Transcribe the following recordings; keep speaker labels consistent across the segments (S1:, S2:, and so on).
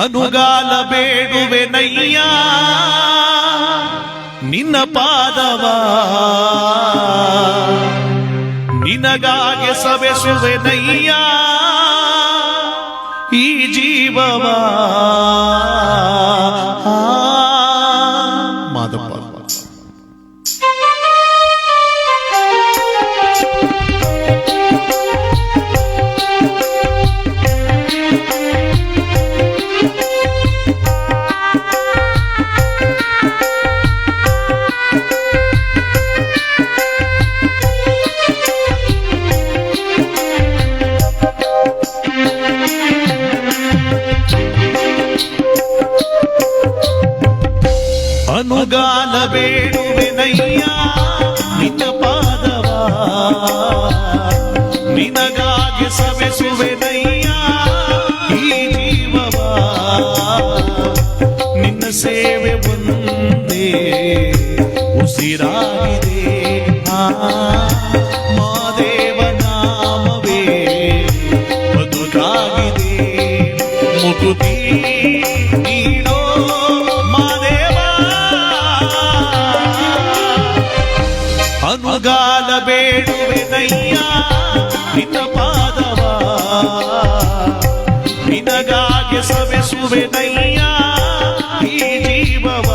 S1: ಅನುಗಾಲ ಬೇಡುವೆ ನಯ್ಯ ನಿನ್ನ ಪಾದವ, ನಿನಗಾಗೆ ಸವೆಸುವೆ ನಯ್ಯ ಈ ಜೀವವ. ಮಾದಪ್ಪ ಅನುಗಾಲ ಬೇಡುವೆ ನಯ್ಯ ನಿನ್ನ ಪಾದವ, ನಿನಗಾಗಿ ಸವೆಸುವೆ ನಯ್ಯ ಈ ಜೀವವ. ನಿನ್ನ ಸೇವೆ ಒಂದೇ ಉಸಿರಾಗಿದೆ, ಮಾದೇವ ನಾಮವೇ ಬದುಕಾಗಿದೆ. ಮುಕುತಿ ನೀಡೋ ಅನುಗಾಲ ಬೇಡುವೆ ನಯ್ಯ ನಿನ್ನ ಪಾದವ, ನಿನಗಾಗಿ ಸವೆಸುವೆ ನಯ್ಯ ಈ ಜೀವವ.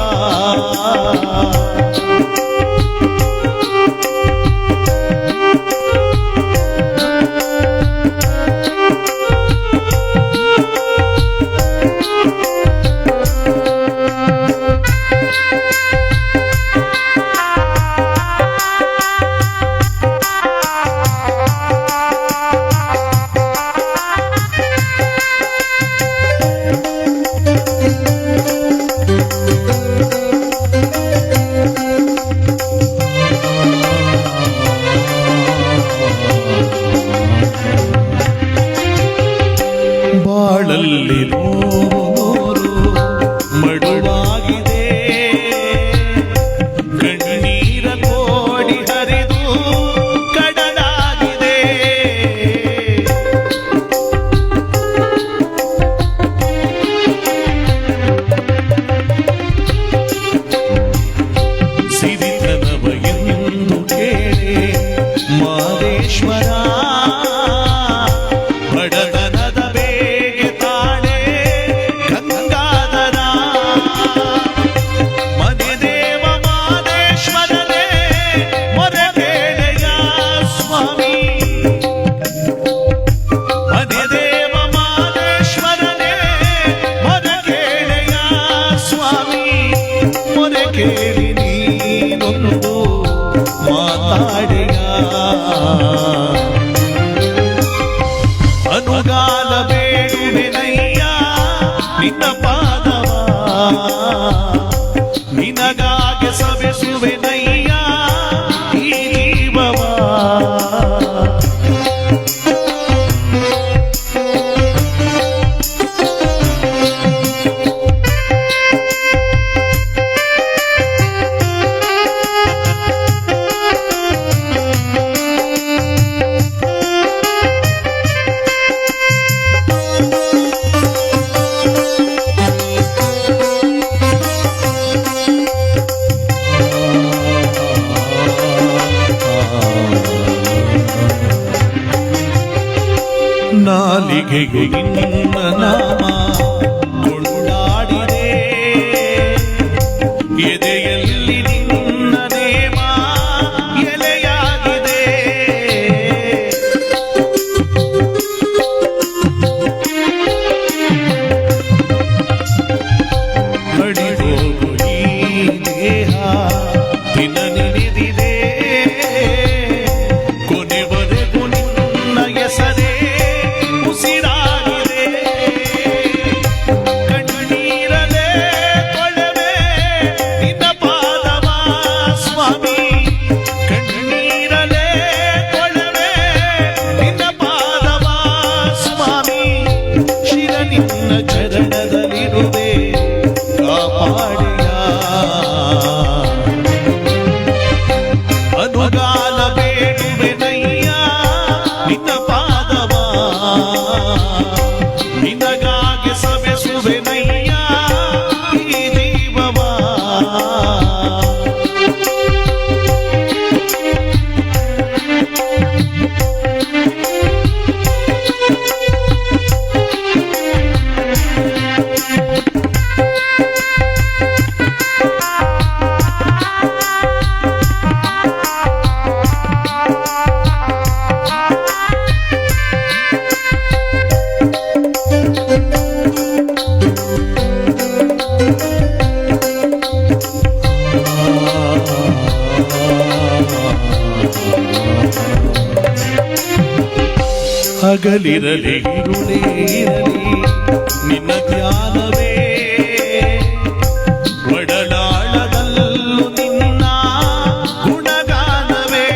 S1: ಬಾಳಲ್ಲಿ ನೋರು ಮಡುವಾಗಿದೆ, ಕಣ್ಣೀರ ಕೋಡಿ ಹರಿದು ಕಡಲಾಗಿದೆ. ಸಿರಿತನವ ಎಂದು ಕೇಳೆ ಮಾದೇಶ್ವರ, ಬಡತನದ ಬೇಗೆ ತಾಳೆ ಗಂಗಾಧರ. ಮನೆದೇವ ಮಾದೇಶ್ವರನೇ ಮೊರೆಬೇಡೆಯ ಸ್ವಾಮಿ, ಮನೆದೇವ ಮಾದೇಶ್ವರನೇ ಮೊರೆಬೇಡೆಯ ಸ್ವಾಮಿ. ಮೊರೆ ಕೇಳಿ ನೀನೊಂದು ಮಾತಾಡೆಯ. ಅನುಗಾಲ ಬೇಡುವೆ ನಯ್ಯ ನಿನ್ನ ಪಾದವ, ನಿನಗಾಗಿ ಸವೆಸುವೆ ನಯ್ಯ ಈ ಜೀವವ. ನಾಲಿಗೆಗೆ ನಿನ್ನ ನಾಮ ಕೊಂಡಾಡಿದೆ, ಎದೆಯಲ್ಲಿ ನಿನ್ನ ನೇಮ ಎಲೆಯಾಗಿದೆ. ಹಡಿದೋಗು ಈ ದೇಹ ದಿನ ನೆನೆದಿದೆ, ಕೊನೆವರೆಗೂ ನಿನ್ನ ಹೆಸರೇ ಉಸಿರಾಗಿದೆ. ಕಣ್ಣೀರಲೇ ಕೊಳವೆ ನಿನ್ನ ನಿನಗಾಗಿ ಸವೆಸುವೆನಯ್ಯ ಈ ಜೀವವ. ಹಗಲಿರಲಿ ಇರುಳೇ ಇರಲಿ ನಿನ್ನ ಧ್ಯಾನವೇ, ಒಡಲಾಳದಲ್ಲೂ ನಿನ್ನ ಗುಣಗಾನವೇ.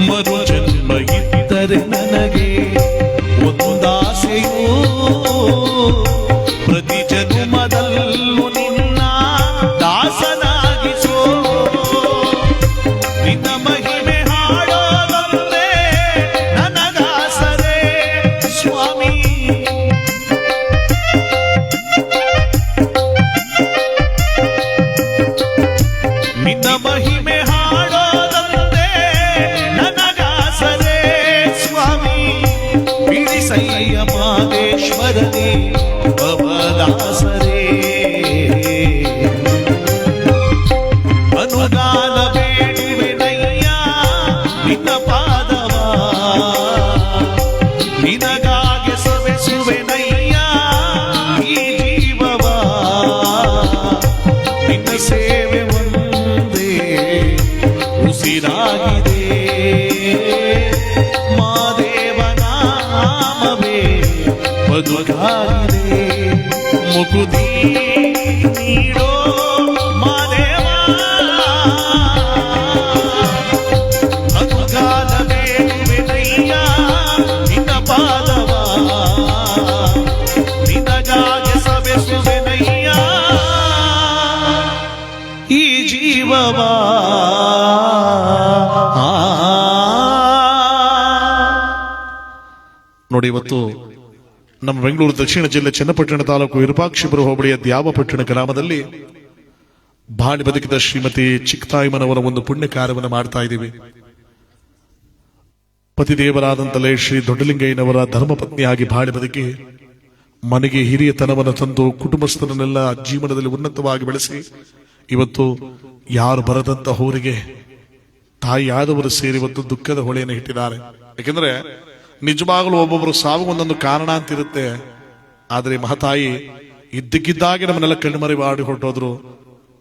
S1: ಮರು ಜನ್ಮ ಇದ್ದರೆ ನನಗೆ ಒಂದಾಸೆಯೂ, ಪ್ರತಿ ಜನ್ಮದಲ್ಲೂ ನಿನ್ನ ದಾಸನಾಗಿಸೋ. ನಿನ್ನ ಮಹಿಮೆ ಹಾಡೋದೊಂದೇ ನನಗಾಸರೆ ಸ್ವಾಮಿ. ನಿನ್ನ ಮಹಿಮೆ ಹಾಡೋದೊಂದೇ ನನಗಾಸರೆ ಸ್ವಾಮಿ. ಬಿಡಿಸಯ್ಯ ಮಾದೇಶ್ವರನೇ ಭವದಾಸರೇ. ಅನುದಾನ ಬೇಡುವೆನಯ್ಯ ನಿನ್ನ ಪಾದವ, ನಿನಗಾಗಿ ಸವೆಸುವೆನಯ್ಯ ಈ ಜೀವವ. ನಿನ್ನ ಸೇವೆ ಒಂದೇ ಉಸಿರಾಗಿದೆ, ಮಾದೇವನಾಮವೇ ಬದುಕಾಗಿದೆ. ಮುಕುತಿ ನೀಡೋ ಮಾದೇವ, ಅನುಗಾಲ ಬೇಡುವೆನಯ್ಯ ನಿನ್ನ ಪಾದವ, ನಿನಗಾಗಿ ಸವೆಸುವೆನಯ್ಯ ಈ ಜೀವವ. ನೋಡಿ, ಇವತ್ತು ನಮ್ಮ ಬೆಂಗಳೂರು ದಕ್ಷಿಣ ಜಿಲ್ಲೆ ಚನ್ನಪಟ್ಟಣ ತಾಲೂಕು ವಿರೂಪಾಕ್ಷಿಪುರ ಹೋಬಳಿಯ ದ್ಯಾವಪಟ್ಟಣ ಗ್ರಾಮದಲ್ಲಿ ಬಾಳಿ ಬದುಕಿದ ಶ್ರೀಮತಿ ಚಿಕ್ಕತಾಯಿಮ್ಮನವರ ಒಂದು ಪುಣ್ಯ ಕಾರ್ಯವನ್ನು ಮಾಡ್ತಾ ಇದ್ದೀವಿ. ಪತಿದೇವರಾದಂತಲೇ ಶ್ರೀ ದೊಡ್ಡಲಿಂಗಯ್ಯನವರ ಧರ್ಮಪತ್ನಿಯಾಗಿ ಬಾಳಿ ಬದುಕಿ ಮನೆಗೆ ಹಿರಿಯತನವನ್ನು ತಂದು ಕುಟುಂಬಸ್ಥರನ್ನೆಲ್ಲ ಜೀವನದಲ್ಲಿ ಉನ್ನತವಾಗಿ ಬೆಳೆಸಿ ಇವತ್ತು ಯಾರು ಬರದಂತ ಹೋರಿಗೆ ತಾಯಿಯಾದವರು ಸೇರಿ ಇವತ್ತು ದುಃಖದ ಹೊಳೆಯನ್ನು ಇಟ್ಟಿದ್ದಾರೆ. ಯಾಕೆಂದ್ರೆ ನಿಜವಾಗಲೂ ಒಬ್ಬೊಬ್ಬರು ಸಾವು ಒಂದೊಂದು ಕಾರಣ ಅಂತಿರುತ್ತೆ. ಆದರೆ ಮಹತಾಯಿ ಇದ್ದಕ್ಕಿದ್ದಾಗೆ ನಮ್ಮನ್ನೆಲ್ಲ ಕಣ್ಮರೆ ಮಾಡಿ ಹೊರಟೋದ್ರು.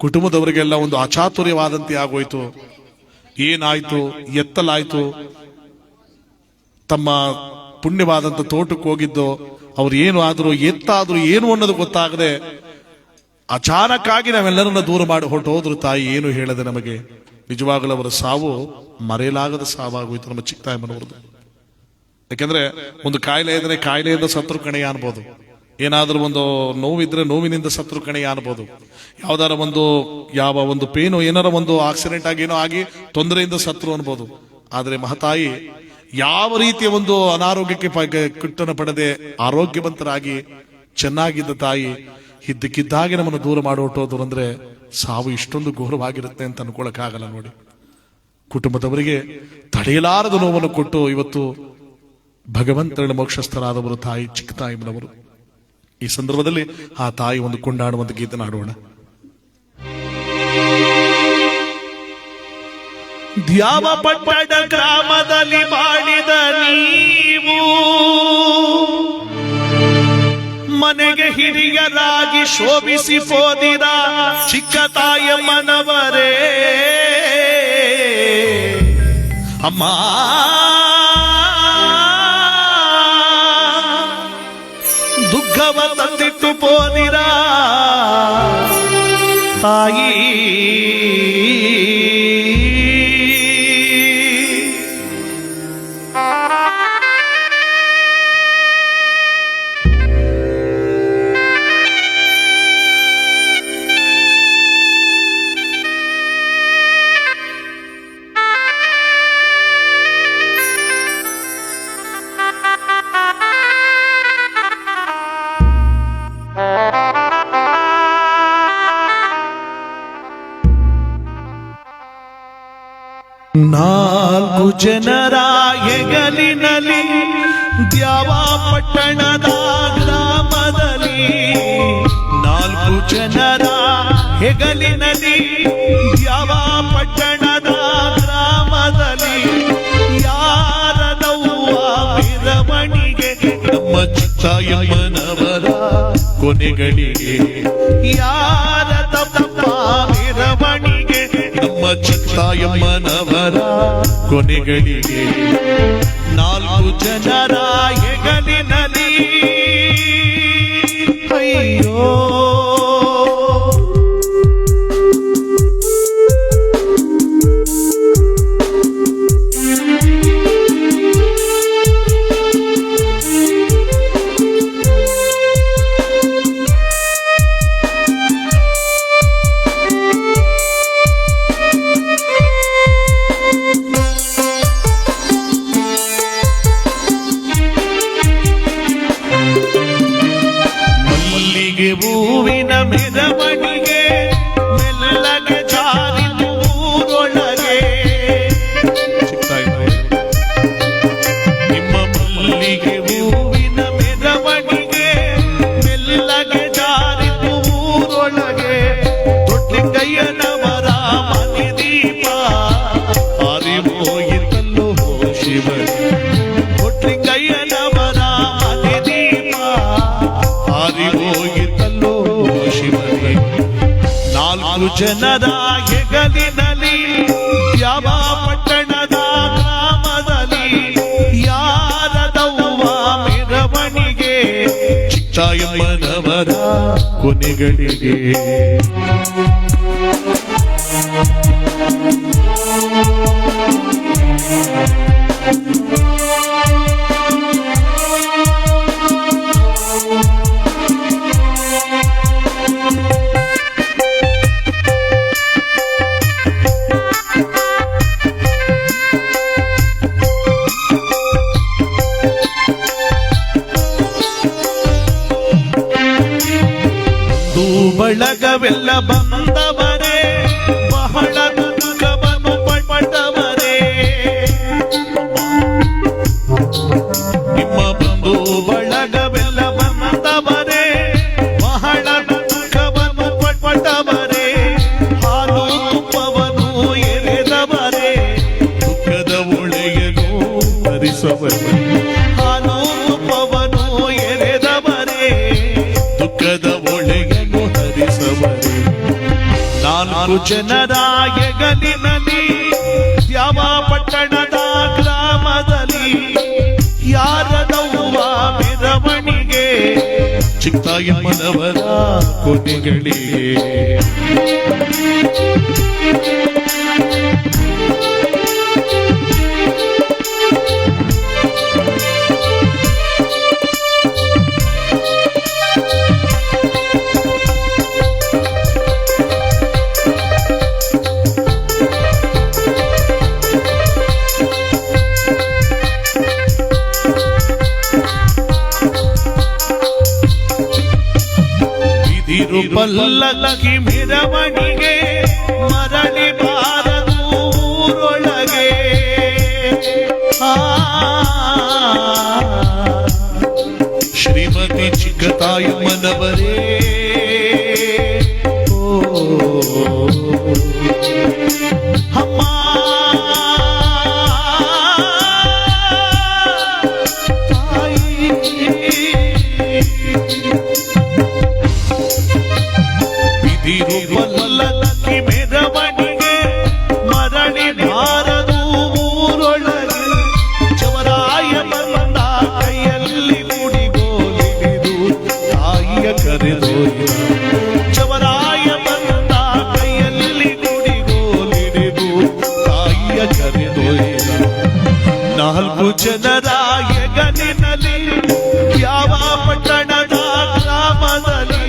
S1: ಕುಟುಂಬದವರಿಗೆಲ್ಲ ಒಂದು ಅಚಾತುರ್ಯವಾದಂತೆ ಆಗೋಯ್ತು. ಏನಾಯ್ತು, ಎತ್ತಲಾಯ್ತು, ತಮ್ಮ ಪುಣ್ಯವಾದಂತ ತೋಟಕ್ಕೆ ಹೋಗಿದ್ದು ಅವ್ರು ಏನು ಆದ್ರು, ಎತ್ತಾದ್ರು, ಏನು ಅನ್ನೋದು ಗೊತ್ತಾಗದೆ ಅಚಾನಕ್ಕಾಗಿ ನಾವೆಲ್ಲರನ್ನ ದೂರ ಮಾಡಿ ಹೊರಟೋದ್ರು. ತಾಯಿ ಏನು ಹೇಳದೆ ನಮಗೆ. ನಿಜವಾಗಲೂ ಅವರ ಸಾವು ಮರೆಯಲಾಗದ ಸಾವಾಗೋಯ್ತು ನಮ್ಮ ಚಿಕ್ಕತಾಯಮ್ಮನವ್ರದ್ದು. ಯಾಕೆಂದ್ರೆ ಒಂದು ಕಾಯಿಲೆ ಇದ್ರೆ ಕಾಯಿಲೆಯಿಂದ ಸತ್ರು ಕಣೆಯ ಅನ್ಬೋದು, ಏನಾದ್ರೂ ಒಂದು ನೋವಿದ್ರೆ ನೋವಿನಿಂದ ಸತ್ರು ಕಣೆಯ ಅನ್ಬೋದು, ಯಾವ್ದಾರ ಯಾವ ಒಂದು ಪೇನು ಏನಾರ ಒಂದು ಆಕ್ಸಿಡೆಂಟ್ ಆಗಿ ಏನೋ ಆಗಿ ತೊಂದರೆಯಿಂದ ಸತ್ರು ಅನ್ಬೋದು. ಆದ್ರೆ ಮಹತಾಯಿ ಯಾವ ರೀತಿಯ ಒಂದು ಅನಾರೋಗ್ಯಕ್ಕೆ ಕಿಟ್ಟನ್ನು ಪಡೆದೆ ಆರೋಗ್ಯವಂತರಾಗಿ ಚೆನ್ನಾಗಿದ್ದ ತಾಯಿ ಇದ್ದಕ್ಕಿದ್ದಾಗೆ ನಮ್ಮನ್ನು ದೂರ ಮಾಡಿಬಿಟ್ಟೋದ್ರು ಅಂದ್ರೆ ಸಾವು ಇಷ್ಟೊಂದು ಘೋರವಾಗಿರುತ್ತೆ ಅಂತ ಅನ್ಕೊಳಕ್ಕಾಗಲ್ಲ. ನೋಡಿ, ಕುಟುಂಬದವರಿಗೆ ತಡೆಯಲಾರದ ನೋವನ್ನು ಕೊಟ್ಟು ಇವತ್ತು ಭಗವಂತನ ಮೋಕ್ಷಸ್ಥರಾದವರು ತಾಯಿ ಚಿಕ್ಕತಾಯಿಮ್ಮನವರು. ಈ ಸಂದರ್ಭದಲ್ಲಿ ಆ ತಾಯಿ ಒಂದು ಕೊಂಡಾಡುವಂತ ಗೀತನ ಹಾಡೋಣ. ದ್ಯಾವಪಟ್ಟಣ ಗ್ರಾಮದಲ್ಲಿ ಮಾಡಿದ ನೀವು ಮನೆಗೆ ಹಿರಿಯರಾಗಿ ಶೋಭಿಸಿ ಹೋದಿರ ಚಿಕ್ಕತಾಯಮ್ಮನವರೇ. ಅಮ್ಮ ದುಃಖವ ತಂದಿಟ್ಟು ಪೋದಿರ ತಾಯಿ. ನಾಲ್ಕು ಜನರ ಹೆಗಲಿನಲ್ಲಿ ದ್ಯಾವ ಪಟ್ಟಣದ ಗ್ರಾಮದಲ್ಲಿ, ನಾಲ್ಕು ಜನರ ಹೆಗಲಿನಲ್ಲಿ ದ್ಯಾವ ಪಟ್ಟಣದ ಗ್ರಾಮದಲ್ಲಿ, ಯಾರದವ್ವ ಮೆರವಣಿಗೆ ನಮ್ಮ ಚಿತ್ತಾಯಮ್ಮನವರ ಕೊನೆಗಳಿಗೆ, ಯಾರದವ್ವ ಮೆರವಣಿಗೆ ನಮ್ಮ ಚಿತ್ತಾಯಮ್ಮನವರ ಕೊನೆಗಳಿಗೆ, ನಾಲ್ಕು ಜನರ ಹೆಗಲಿನಲ್ಲಿ ಅಯ್ಯೋ ಹೂವಿನ ಮೆರವಣಿಗೆ ಮೆಲ್ಲಗೆ ಜಾರಿತು ಊರೊಳಗೆ, ನಿಮ್ಮ ಮಲ್ಲಿಗೆ ಹೂವಿನ ಮೆರವಣಿಗೆ ಮೆಲ್ಲಗೆ ಜಾರಿತು ಊರೊಳಗೆ, ದೊಡ್ಡಲಿಂಗಯ್ಯನವರ ಮನೆ ದೀಪ ಹಾರಿಹೋಯಿತಲ್ಲೋ ಶಿವನೇ, ದೊಡ್ಡಲಿಂಗಯ್ಯನವರ ಮನೆ ದೀಪ ಹಾರಿಹೋಯಿತಲ್ಲೋ ಶಿವನೇ, ನಾಲ್ಕು ಜನರ ಹೆಗಲಿನಲ್ಲಿ ದ್ಯಾವ ಪಟ್ಟಣದ ಗ್ರಾಮದಲ್ಲಿ, ಯಾರದವ್ವ ಮೆರವಣಿಗೆ ಚಿತ್ತಾಯಮ್ಮನವರ ಕೊನೆಗಳಿಗೆ. ಬಳಗವೆಲ್ಲ ಬಂದವರೇ ಬಹಳ ದುಃಖವನ್ನು ಪಟ್ಟವರೇ, ನಿಮ್ಮ ಬಂಧು ಬಳಗವೆಲ್ಲ ಬಂದವರೇ ಬಹಳ ದುಃಖವನ್ನು ಪಟ್ಟವರೇ, ಹಾಲು ತುಪ್ಪವನ್ನು ಎರೆದವರೇ ದುಃಖದ ಒಳೆಯನು ಹರಿಸವರೇ, ಹಾಲು ತುಪ್ಪವನ್ನು ಎರೆದವರೇ ದುಃಖದ ಒಳೆಯನು ಹರಿಸವರೇ, ನಾಲ್ಕು ಜನರ ಹೆಗಲಿನಲ್ಲಿ ದ್ಯಾವ ಪಟ್ಟಣದ ಗ್ರಾಮದಲ್ಲಿ, ಯಾರದವ್ವ ಮೆರವಣಿಗೆ ಚಿತ್ತಾಯಮ್ಮನವರ ಕೊನೆಗಳಿಗೆ. ಪಲ್ಲಕ್ಕಿ ಮೆರವಣಿಗೆ ಮರಳಿ ಬಾರದು ಊರೊಳಗೆ, ಶ್ರೀಮತಿ ಚಿಕ್ಕತಾಯಮ್ಮನವರೇ ಅಮ್ಮ ಪಲ್ಲಕ್ಕಿ ಮೆರವಣಿಗೆ ಮರಳಿ ಬಾರದು ಊರೊಳಗೆ, ಚವರಾಯ ಬಂದ ಕೈಯಲ್ಲಿ ಮುಡಿಗೋಲಿಡಿದು ತಾಯಿಯ ಕರೆದೊಯ್ದ, ಚವರಾಯ ಬಂದ ಕೈಯಲ್ಲಿ ಮುಡಿಗೋಲಿಡಿದು ತಾಯಿಯ ಕರೆದೊಯ್ದ, ನಾಲ್ಕು ಜನರ ಹೆಗಲಿನಲ್ಲಿ ದ್ಯಾವ ಪಟ್ಟಣದ ಗ್ರಾಮದಲ್ಲಿ,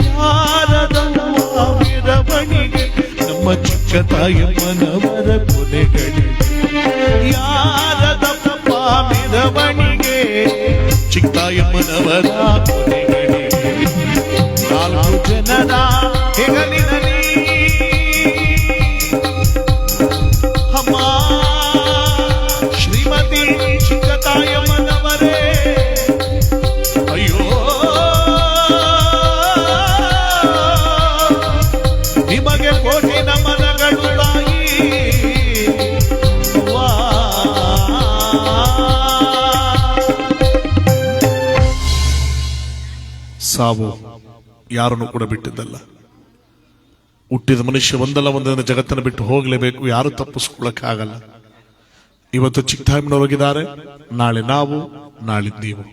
S1: ಯಾರದವ್ವ ಮೆರವಣಿಗೆ ನಮ್ಮ ಚಿಕ್ಕತಾಯಮ್ಮನವರ ಕೊನೆಗಳಿಗೆ, ಯಾರದವ್ವ ಮೆರವಣಿಗೆ ಚಿಕ್ಕತಾಯಮ್ಮನವರ ಕೊನೆಗಳಿಗೆ, ನಾಲ್ಕು ಜನರ ಹೆಗಲಿನಲ್ಲಿ ಅಮ್ಮ ಸಾವು ಯಾರನ್ನು ಕೂಡ ಬಿಟ್ಟಿದ್ದಲ್ಲ. ಹುಟ್ಟಿದ ಮನುಷ್ಯ ಒಂದಲ್ಲ ಒಂದನ್ನು ಜಗತ್ತನ್ನು ಬಿಟ್ಟು ಹೋಗಲೇಬೇಕು, ಯಾರು ತಪ್ಪಿಸ್ಕೊಳ್ಳಕ್ಕಾಗಲ್ಲ. ಇವತ್ತು ಚಿಕ್ಕತಾಯಿನವರಿದ್ದಾರೆ, ನಾಳೆ ನಾವು, ನಾಳೆ ನೀವು.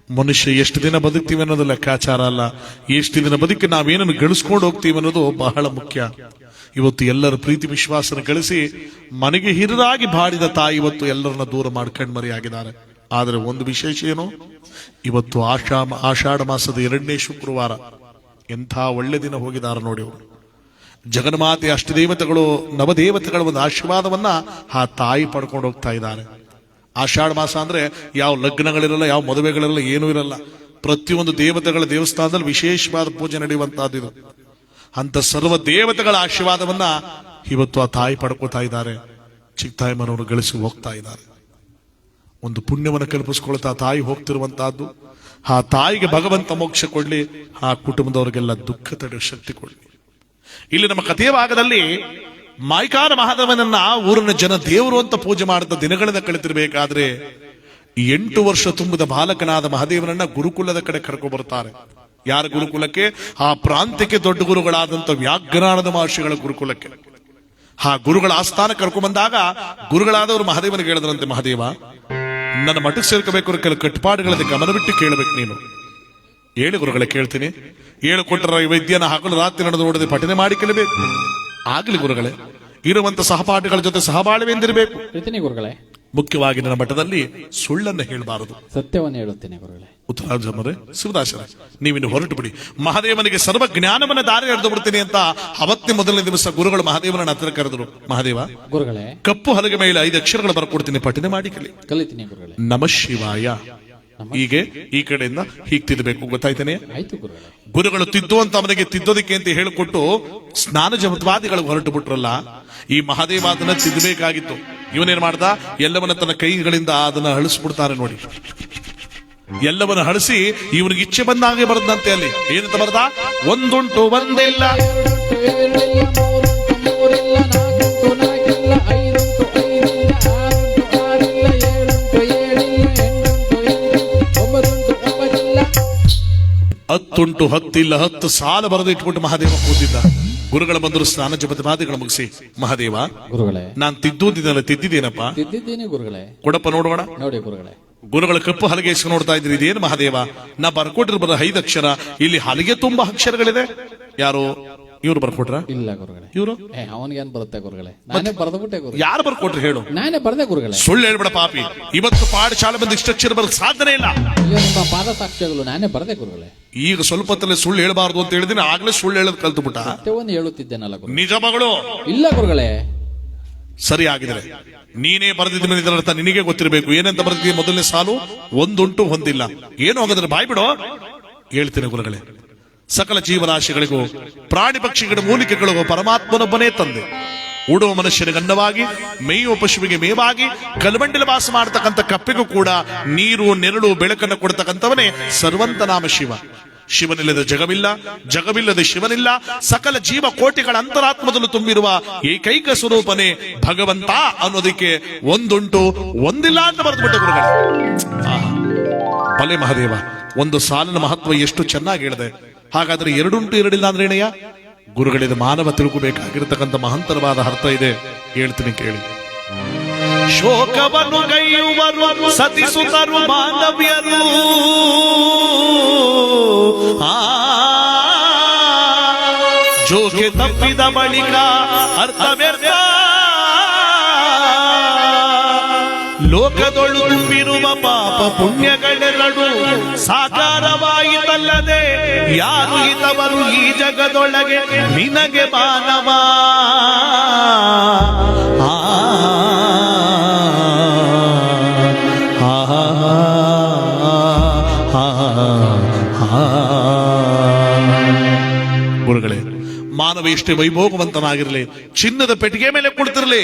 S1: ಮನುಷ್ಯ ಎಷ್ಟು ದಿನ ಬದುಕ್ತೀವಿ ಅನ್ನೋದು ಲೆಕ್ಕಾಚಾರ ಅಲ್ಲ, ಎಷ್ಟು ದಿನ ಬದುಕಿ ನಾವೇನನ್ನು ಗಳಿಸ್ಕೊಂಡು ಹೋಗ್ತೀವಿ ಅನ್ನೋದು ಬಹಳ ಮುಖ್ಯ. ಇವತ್ತು ಎಲ್ಲರ ಪ್ರೀತಿ ವಿಶ್ವಾಸನ ಗಳಿಸಿ ಮನೆಗೆ ಹಿರಿದಾಗಿ ಬಾಡಿದ ತಾಯಿ ಇವತ್ತು ಎಲ್ಲರನ್ನ ದೂರ ಮಾಡ್ಕೊಂಡು ಮರೆಯಾಗಿದ್ದಾರೆ. ಆದರೆ ಒಂದು ವಿಶೇಷ ಏನು, ಇವತ್ತು ಆಷಾಢ ಮಾಸದ 2ನೇ ಶುಕ್ರವಾರ, ಎಂಥ ಒಳ್ಳೆ ದಿನ ಹೋಗಿದ್ದಾರೆ ನೋಡಿ ಅವರು. ಜಗನ್ಮಾತೆ ಅಷ್ಟದೇವತೆಗಳು ನವದೇವತೆಗಳ ಒಂದು ಆಶೀರ್ವಾದವನ್ನ ಆ ತಾಯಿ ಪಡ್ಕೊಂಡು ಹೋಗ್ತಾ ಇದ್ದಾರೆ. ಆಷಾಢ ಮಾಸ ಅಂದ್ರೆ ಯಾವ ಲಗ್ನಗಳಿರಲ್ಲ, ಯಾವ ಮದುವೆಗಳಿರಲ್ಲ, ಏನೂ ಇರಲ್ಲ. ಪ್ರತಿಯೊಂದು ದೇವತೆಗಳ ದೇವಸ್ಥಾನದಲ್ಲಿ ವಿಶೇಷವಾದ ಪೂಜೆ ನಡೆಯುವಂತಹದ್ದು ಇದು. ಅಂತ ಸರ್ವ ದೇವತೆಗಳ ಆಶೀರ್ವಾದವನ್ನ ಇವತ್ತು ಆ ತಾಯಿ ಪಡ್ಕೊತಾ ಇದ್ದಾರೆ. ಚಿಕ್ಕ ಮನವರು ಗಳಿಸಿ ಹೋಗ್ತಾ ಇದ್ದಾರೆ. ಒಂದು ಪುಣ್ಯವನ್ನು ಕಲ್ಪಿಸ್ಕೊಳ್ತಾ ತಾಯಿ ಹೋಗ್ತಿರುವಂತಹದ್ದು. ಆ ತಾಯಿಗೆ ಭಗವಂತ ಮೋಕ್ಷ ಕೊಡ್ಲಿ, ಆ ಕುಟುಂಬದವರಿಗೆಲ್ಲ ದುಃಖ ತಡೆಯುವ ಶಕ್ತಿ ಕೊಡ್ಲಿ. ಇಲ್ಲಿ ನಮ್ಮ ಕಥೆಯ ಭಾಗದಲ್ಲಿ ಮಾಯ್ಕಾರ ಮಹಾದೇವನನ್ನ ಊರಿನ ಜನ ದೇವರು ಅಂತ ಪೂಜೆ ಮಾಡಿದ ದಿನಗಳಿಂದ ಕಳಿತಿರ್ಬೇಕಾದ್ರೆ 8 ವರ್ಷ ತುಂಬಿದ ಬಾಲಕನಾದ ಮಹಾದೇವನನ್ನ ಗುರುಕುಲದ ಕಡೆ ಕರ್ಕೊ ಬರ್ತಾರೆ. ಯಾರ ಗುರುಕುಲಕ್ಕೆ? ಆ ಪ್ರಾಂತ್ಯಕ್ಕೆ ದೊಡ್ಡ ಗುರುಗಳಾದಂತ ವ್ಯಾಘ್ರಾನದ ಮಹರ್ಷಿಗಳ ಗುರುಕುಲಕ್ಕೆ. ಆ ಗುರುಗಳ ಆಸ್ಥಾನ ಕರ್ಕೊ ಬಂದಾಗ ಗುರುಗಳಾದವರು ಮಹಾದೇವನಿಗೆ ಹೇಳಿದ್ರಂತೆ, ಮಹಾದೇವ, ನನ್ನ ಮಠಕ್ಕೆ ಸೇರ್ಕೋಬೇಕು, ಕೆಲ ಕಟ್ಟುಪಾಡುಗಳಲ್ಲಿ ಗಮನ ಬಿಟ್ಟು ಕೇಳಬೇಕು ನೀನು. ಹೇಳಿ ಗುರುಗಳೇ, ಕೇಳ್ತೀನಿ. ಹೇಳಿಕೊಟ್ಟರ ವೈದ್ಯನ ಹಗಲು ರಾತ್ರಿ ನಡೆದು ನೋಡದೆ ಪಠನೆ ಮಾಡಿ ಕೇಳಬೇಕು. ಆಗ್ಲಿ ಗುರುಗಳೇ, ಇರುವಂತ ಸಹಪಾಠಿಗಳ ಜೊತೆ ಸಹಬಾಳ್ವೆ ಎಂದಿರಬೇಕು.
S2: ಗುರುಗಳೇ,
S1: ಮುಖ್ಯವಾಗಿ ನನ್ನ ಮಠದಲ್ಲಿ ಸುಳ್ಳನ್ನು ಹೇಳಬಾರದು,
S2: ಸತ್ಯವನ್ನು ಹೇಳುತ್ತೇನೆ ಗುರುಗಳೇ.
S1: ಉತ್ತರಾಜಮರೇ, ಶಿವದಾಸರೇ, ನೀವಿನ್ನು ಹೊರಟು ಬಿಡಿ. ಮಹಾದೇವನಿಗೆ ಸರ್ವ ಜ್ಞಾನವನ್ನ ದಾರಿ ಎಳೆದು ಬಿಡ್ತೀನಿ ಅಂತ ಅವತ್ತೇ ಮೊದಲನೇ ದಿವಸ ಗುರುಗಳು ಮಹಾದೇವನನ್ನ ಹತ್ತಿರ ಕರೆದರು. ಮಹಾದೇವ
S2: ಗುರುಗಳೇ,
S1: ಕಪ್ಪು ಹಲಗೆ ಮೇಲೆ 5 ಅಕ್ಷರಗಳು ಬರ್ಕೊಡ್ತೀನಿ, ಪಠನೆ ಮಾಡಿ
S2: ಕಲಿತೀನಿ ಗುರುಗಳೇ.
S1: ನಮಃ ಶಿವಾಯ. ಹೀಗೆ ಈ ಕಡೆಯಿಂದ ಹೀಗೆ ತಿದ್ದಬೇಕು, ಗೊತ್ತಾಯ್ತಾನೆ?
S2: ಆಯ್ತು ಗುರುಗಳೇ.
S1: ಗುರುಗಳು ತಿದ್ದುವಂತ ಅವನಿಗೆ ತಿದ್ದೋದಕ್ಕೆ ಅಂತ ಹೇಳಿಕೊಟ್ಟು ಸ್ನಾನ ಜಪತ್ವಾದಿಗಳು ಹೊರಟು ಬಿಟ್ರಲ್ಲ. ಈ ಮಹಾದೇವ ಅದನ್ನ ತಿದ್ದಬೇಕಾಗಿತ್ತು. ಇವನೇನ್ ಮಾಡ್ದ? ಎಲ್ಲವನ್ನ ತನ್ನ ಕೈಗಳಿಂದ ಅದನ್ನ ಅಳಿಸ್ಬಿಡ್ತಾರೆ ನೋಡಿ. ಎಲ್ಲವನ್ನ ಹಳಿಸಿ ಇವನಿಗೆ ಇಚ್ಛೆ ಬಂದಾಗೆ ಬರದಂತೆ. ಅಲ್ಲಿ ಏನಂತ ಬರ್ದ? ಒಂದುಂಟು ಒಂದಿಲ್ಲ, ಹತ್ತುಂಟು ಹತ್ತಿಲ್ಲ, 10 ಸಾಲ ಬರೆದು ಇಟ್ಬಿಟ್ಟು ಮಹಾದೇವ ಕೂತಿದ್ದ. ಗುರುಗಳ ಬಂದರು, ಸ್ನಾನ ಜಪತ್ವಾದಿಗಳ ಮುಗಿಸಿ, ಮಹಾದೇವ
S2: ಗುರುಗಳೇ,
S1: ನಾನ್ ತಿದ್ದುದಿದ್ದಲ್ಲ, ತಿದ್ದಿದ್ದೇನಪ್ಪ?
S2: ತಿದ್ದಿದ್ದೇನೆ ಗುರುಗಳೇ.
S1: ಕೊಡಪ್ಪ ನೋಡೋಣ.
S2: ನೋಡಿ ಗುರುಗಳೇ,
S1: ಗುರುಗಳ ಕಪ್ಪು ಹಲಗೆ ಇಸ್ಕೊಂಡು ನೋಡ್ತಾ ಇದ್ರಿ. ಇದೇನು ಮಹಾದೇವ? ನಾ ಬರ್ಕೊಟ್ಟಿರ್ 5 ಅಕ್ಷರ, ಇಲ್ಲಿ ಹಲಗೆ ತುಂಬಾ ಅಕ್ಷರಗಳಿದೆ. ಯಾರು ಇವ್ರು ಬರ್ಕೊಟ್ರ?
S2: ಇಲ್ಲ ಗುರುಗಳೇ.
S1: ಇವರು
S2: ಅವನಿಗೇನ್ ಬರುತ್ತೆ ಗುರುಗಳೇ? ನಾನೇ ಬರ್ದ್ಬಿಟ್ಟೆ ಗುರು.
S1: ಯಾರು ಬರ್ಕೊಟ್ರಿ ಹೇಳು?
S2: ನಾನೇ ಬರ್ದೆ ಗುರುಗಳೇ.
S1: ಸುಳ್ಳು ಹೇಳ್ಬೇಡ ಪಾಪಿ. ಇವತ್ತು ಪಾಠಶಾಲೆ ಬಂದು ಇಷ್ಟಕ್ಷರ ಬರಕ್ ಸಾಧನೆ ಇಲ್ಲ.
S2: ಅಯ್ಯೋ, ನಿಮ್ಮ ಪಾದ ಸಾಕ್ಷ್ಯಗಳು ನಾನೇ ಬರ್ದೆ ಗುರುಗಳೇ.
S1: ಈಗ ಸ್ವಲ್ಪ ಹೊತ್ತಲ್ಲೇ ಸುಳ್ಳು ಹೇಳ್ಬಾರ್ದು ಅಂತ ಹೇಳಿದ್ರೆ ಆಗ್ಲೇ ಸುಳ್ಳು ಹೇಳೋದು ಕಲ್ತು ಬಿಟ್ಟ.
S2: ಸತ್ಯವನ್ನು ಹೇಳುತ್ತಿದ್ದೇನಲ್ಲ ಗುರು.
S1: ನಿಜ ಮಗಳು?
S2: ಇಲ್ಲ ಗುರುಗಳೇ.
S1: ಸರಿ ಆಗಿದ್ರೆ ನೀನೇ ಬರೆದಿದ್ದ ಮೇಲೆ ಇದರರ್ಥ ನಿನಗೆ ಗೊತ್ತಿರಬೇಕು. ಏನಂತ ಬರೆದಿದ್ದೀಯ? ಮೊದಲನೇ ಸಾಲು ಒಂದುಂಟು ಹೊಂದಿಲ್ಲ. ಏನು ಹೋಗೋದ್ರೆ ಬಾಯ್ ಬಿಡು. ಹೇಳ್ತೀನಿ ಗುರುಗಳೇ, ಸಕಲ ಜೀವರಾಶಿಗಳಿಗೂ ಪ್ರಾಣಿ ಪಕ್ಷಿಗಳ ಮೂಲಿಕೆಗಳಿಗೂ ಪರಮಾತ್ಮನೊಬ್ಬನೇ ತಂದೆ. ಉಡುವ ಮನುಷ್ಯನಿಗೆ ಅನ್ನವಾಗಿ, ಮೇಯುವ ಪಶುವಿಗೆ ಮೇವಾಗಿ, ಕಲ್ಮಂಡಲ ವಾಸ ಮಾಡತಕ್ಕಂಥ ಕಪ್ಪಿಗೂ ಕೂಡ ನೀರು ನೆರಳು ಬೆಳಕನ್ನು ಕೊಡ್ತಕ್ಕಂಥವನೇ ಸರ್ವಂತನಾಮ ಶಿವ. ಶಿವನಿಲ್ಲದ ಜಗವಿಲ್ಲ, ಜಗವಿಲ್ಲದ ಶಿವನಿಲ್ಲ. ಸಕಲ ಜೀವ ಕೋಟಿಗಳ ಅಂತರಾತ್ಮದಲ್ಲೂ ತುಂಬಿರುವ ಏಕೈಕ ಸ್ವರೂಪನೇ ಭಗವಂತ ಅನ್ನೋದಕ್ಕೆ ಒಂದುಂಟು ಒಂದಿಲ್ಲ ಅಂತ ಬರೆದುಬಿಟ್ಟ ಗುರುಗಳೇ. ಭಲೆ ಮಹಾದೇವ, ಒಂದು ಸಾಲಿನ ಮಹತ್ವ ಎಷ್ಟು ಚೆನ್ನಾಗಿ ಹೇಳಿದೆ. ಹಾಗಾದ್ರೆ 2 ಉಂಟು 2 ಇಲ್ಲ ಅಂದ್ರೆ ಏನಯ್ಯ? ಗುರುಗಳಿದ ಮಾನವ ತಿಳ್ಕೋಬೇಕಾಗಿರ್ತಕ್ಕಂಥ ಮಹಂತರವಾದ ಅರ್ಥ ಇದೆ. ಹೇಳ್ತೀನಿ ಕೇಳಿ. ಶೋಕವನ್ನು ಗೈಯುವರು ಸತಿಸುತ್ತರು ಮಾನವ್ಯರು, ಜೋಕೆ ತಪ್ಪಿದ ಬಳಿಕ ಅರ್ಥವ್ಯರ್ಥ. ಲೋಕದೊಳು ತುಂಬಿರುವ ಪಾಪ ಪುಣ್ಯಗಳೆರಡು ಸಾಕಾರವಾಯಿತಲ್ಲದೆ ಯಾರು ಹಿತವರು ಈ ಜಗದೊಳಗೆ ನಿನಗೆ ಮಾನವ. ಗುರುಗಳೇ, ಮಾನವ ಎಷ್ಟೇ ವೈಭೋಗವಂತನಾಗಿರಲಿ, ಚಿನ್ನದ ಪೆಟ್ಟಿಗೆ ಮೇಲೆ ಕುಳಿತಿರಲಿ,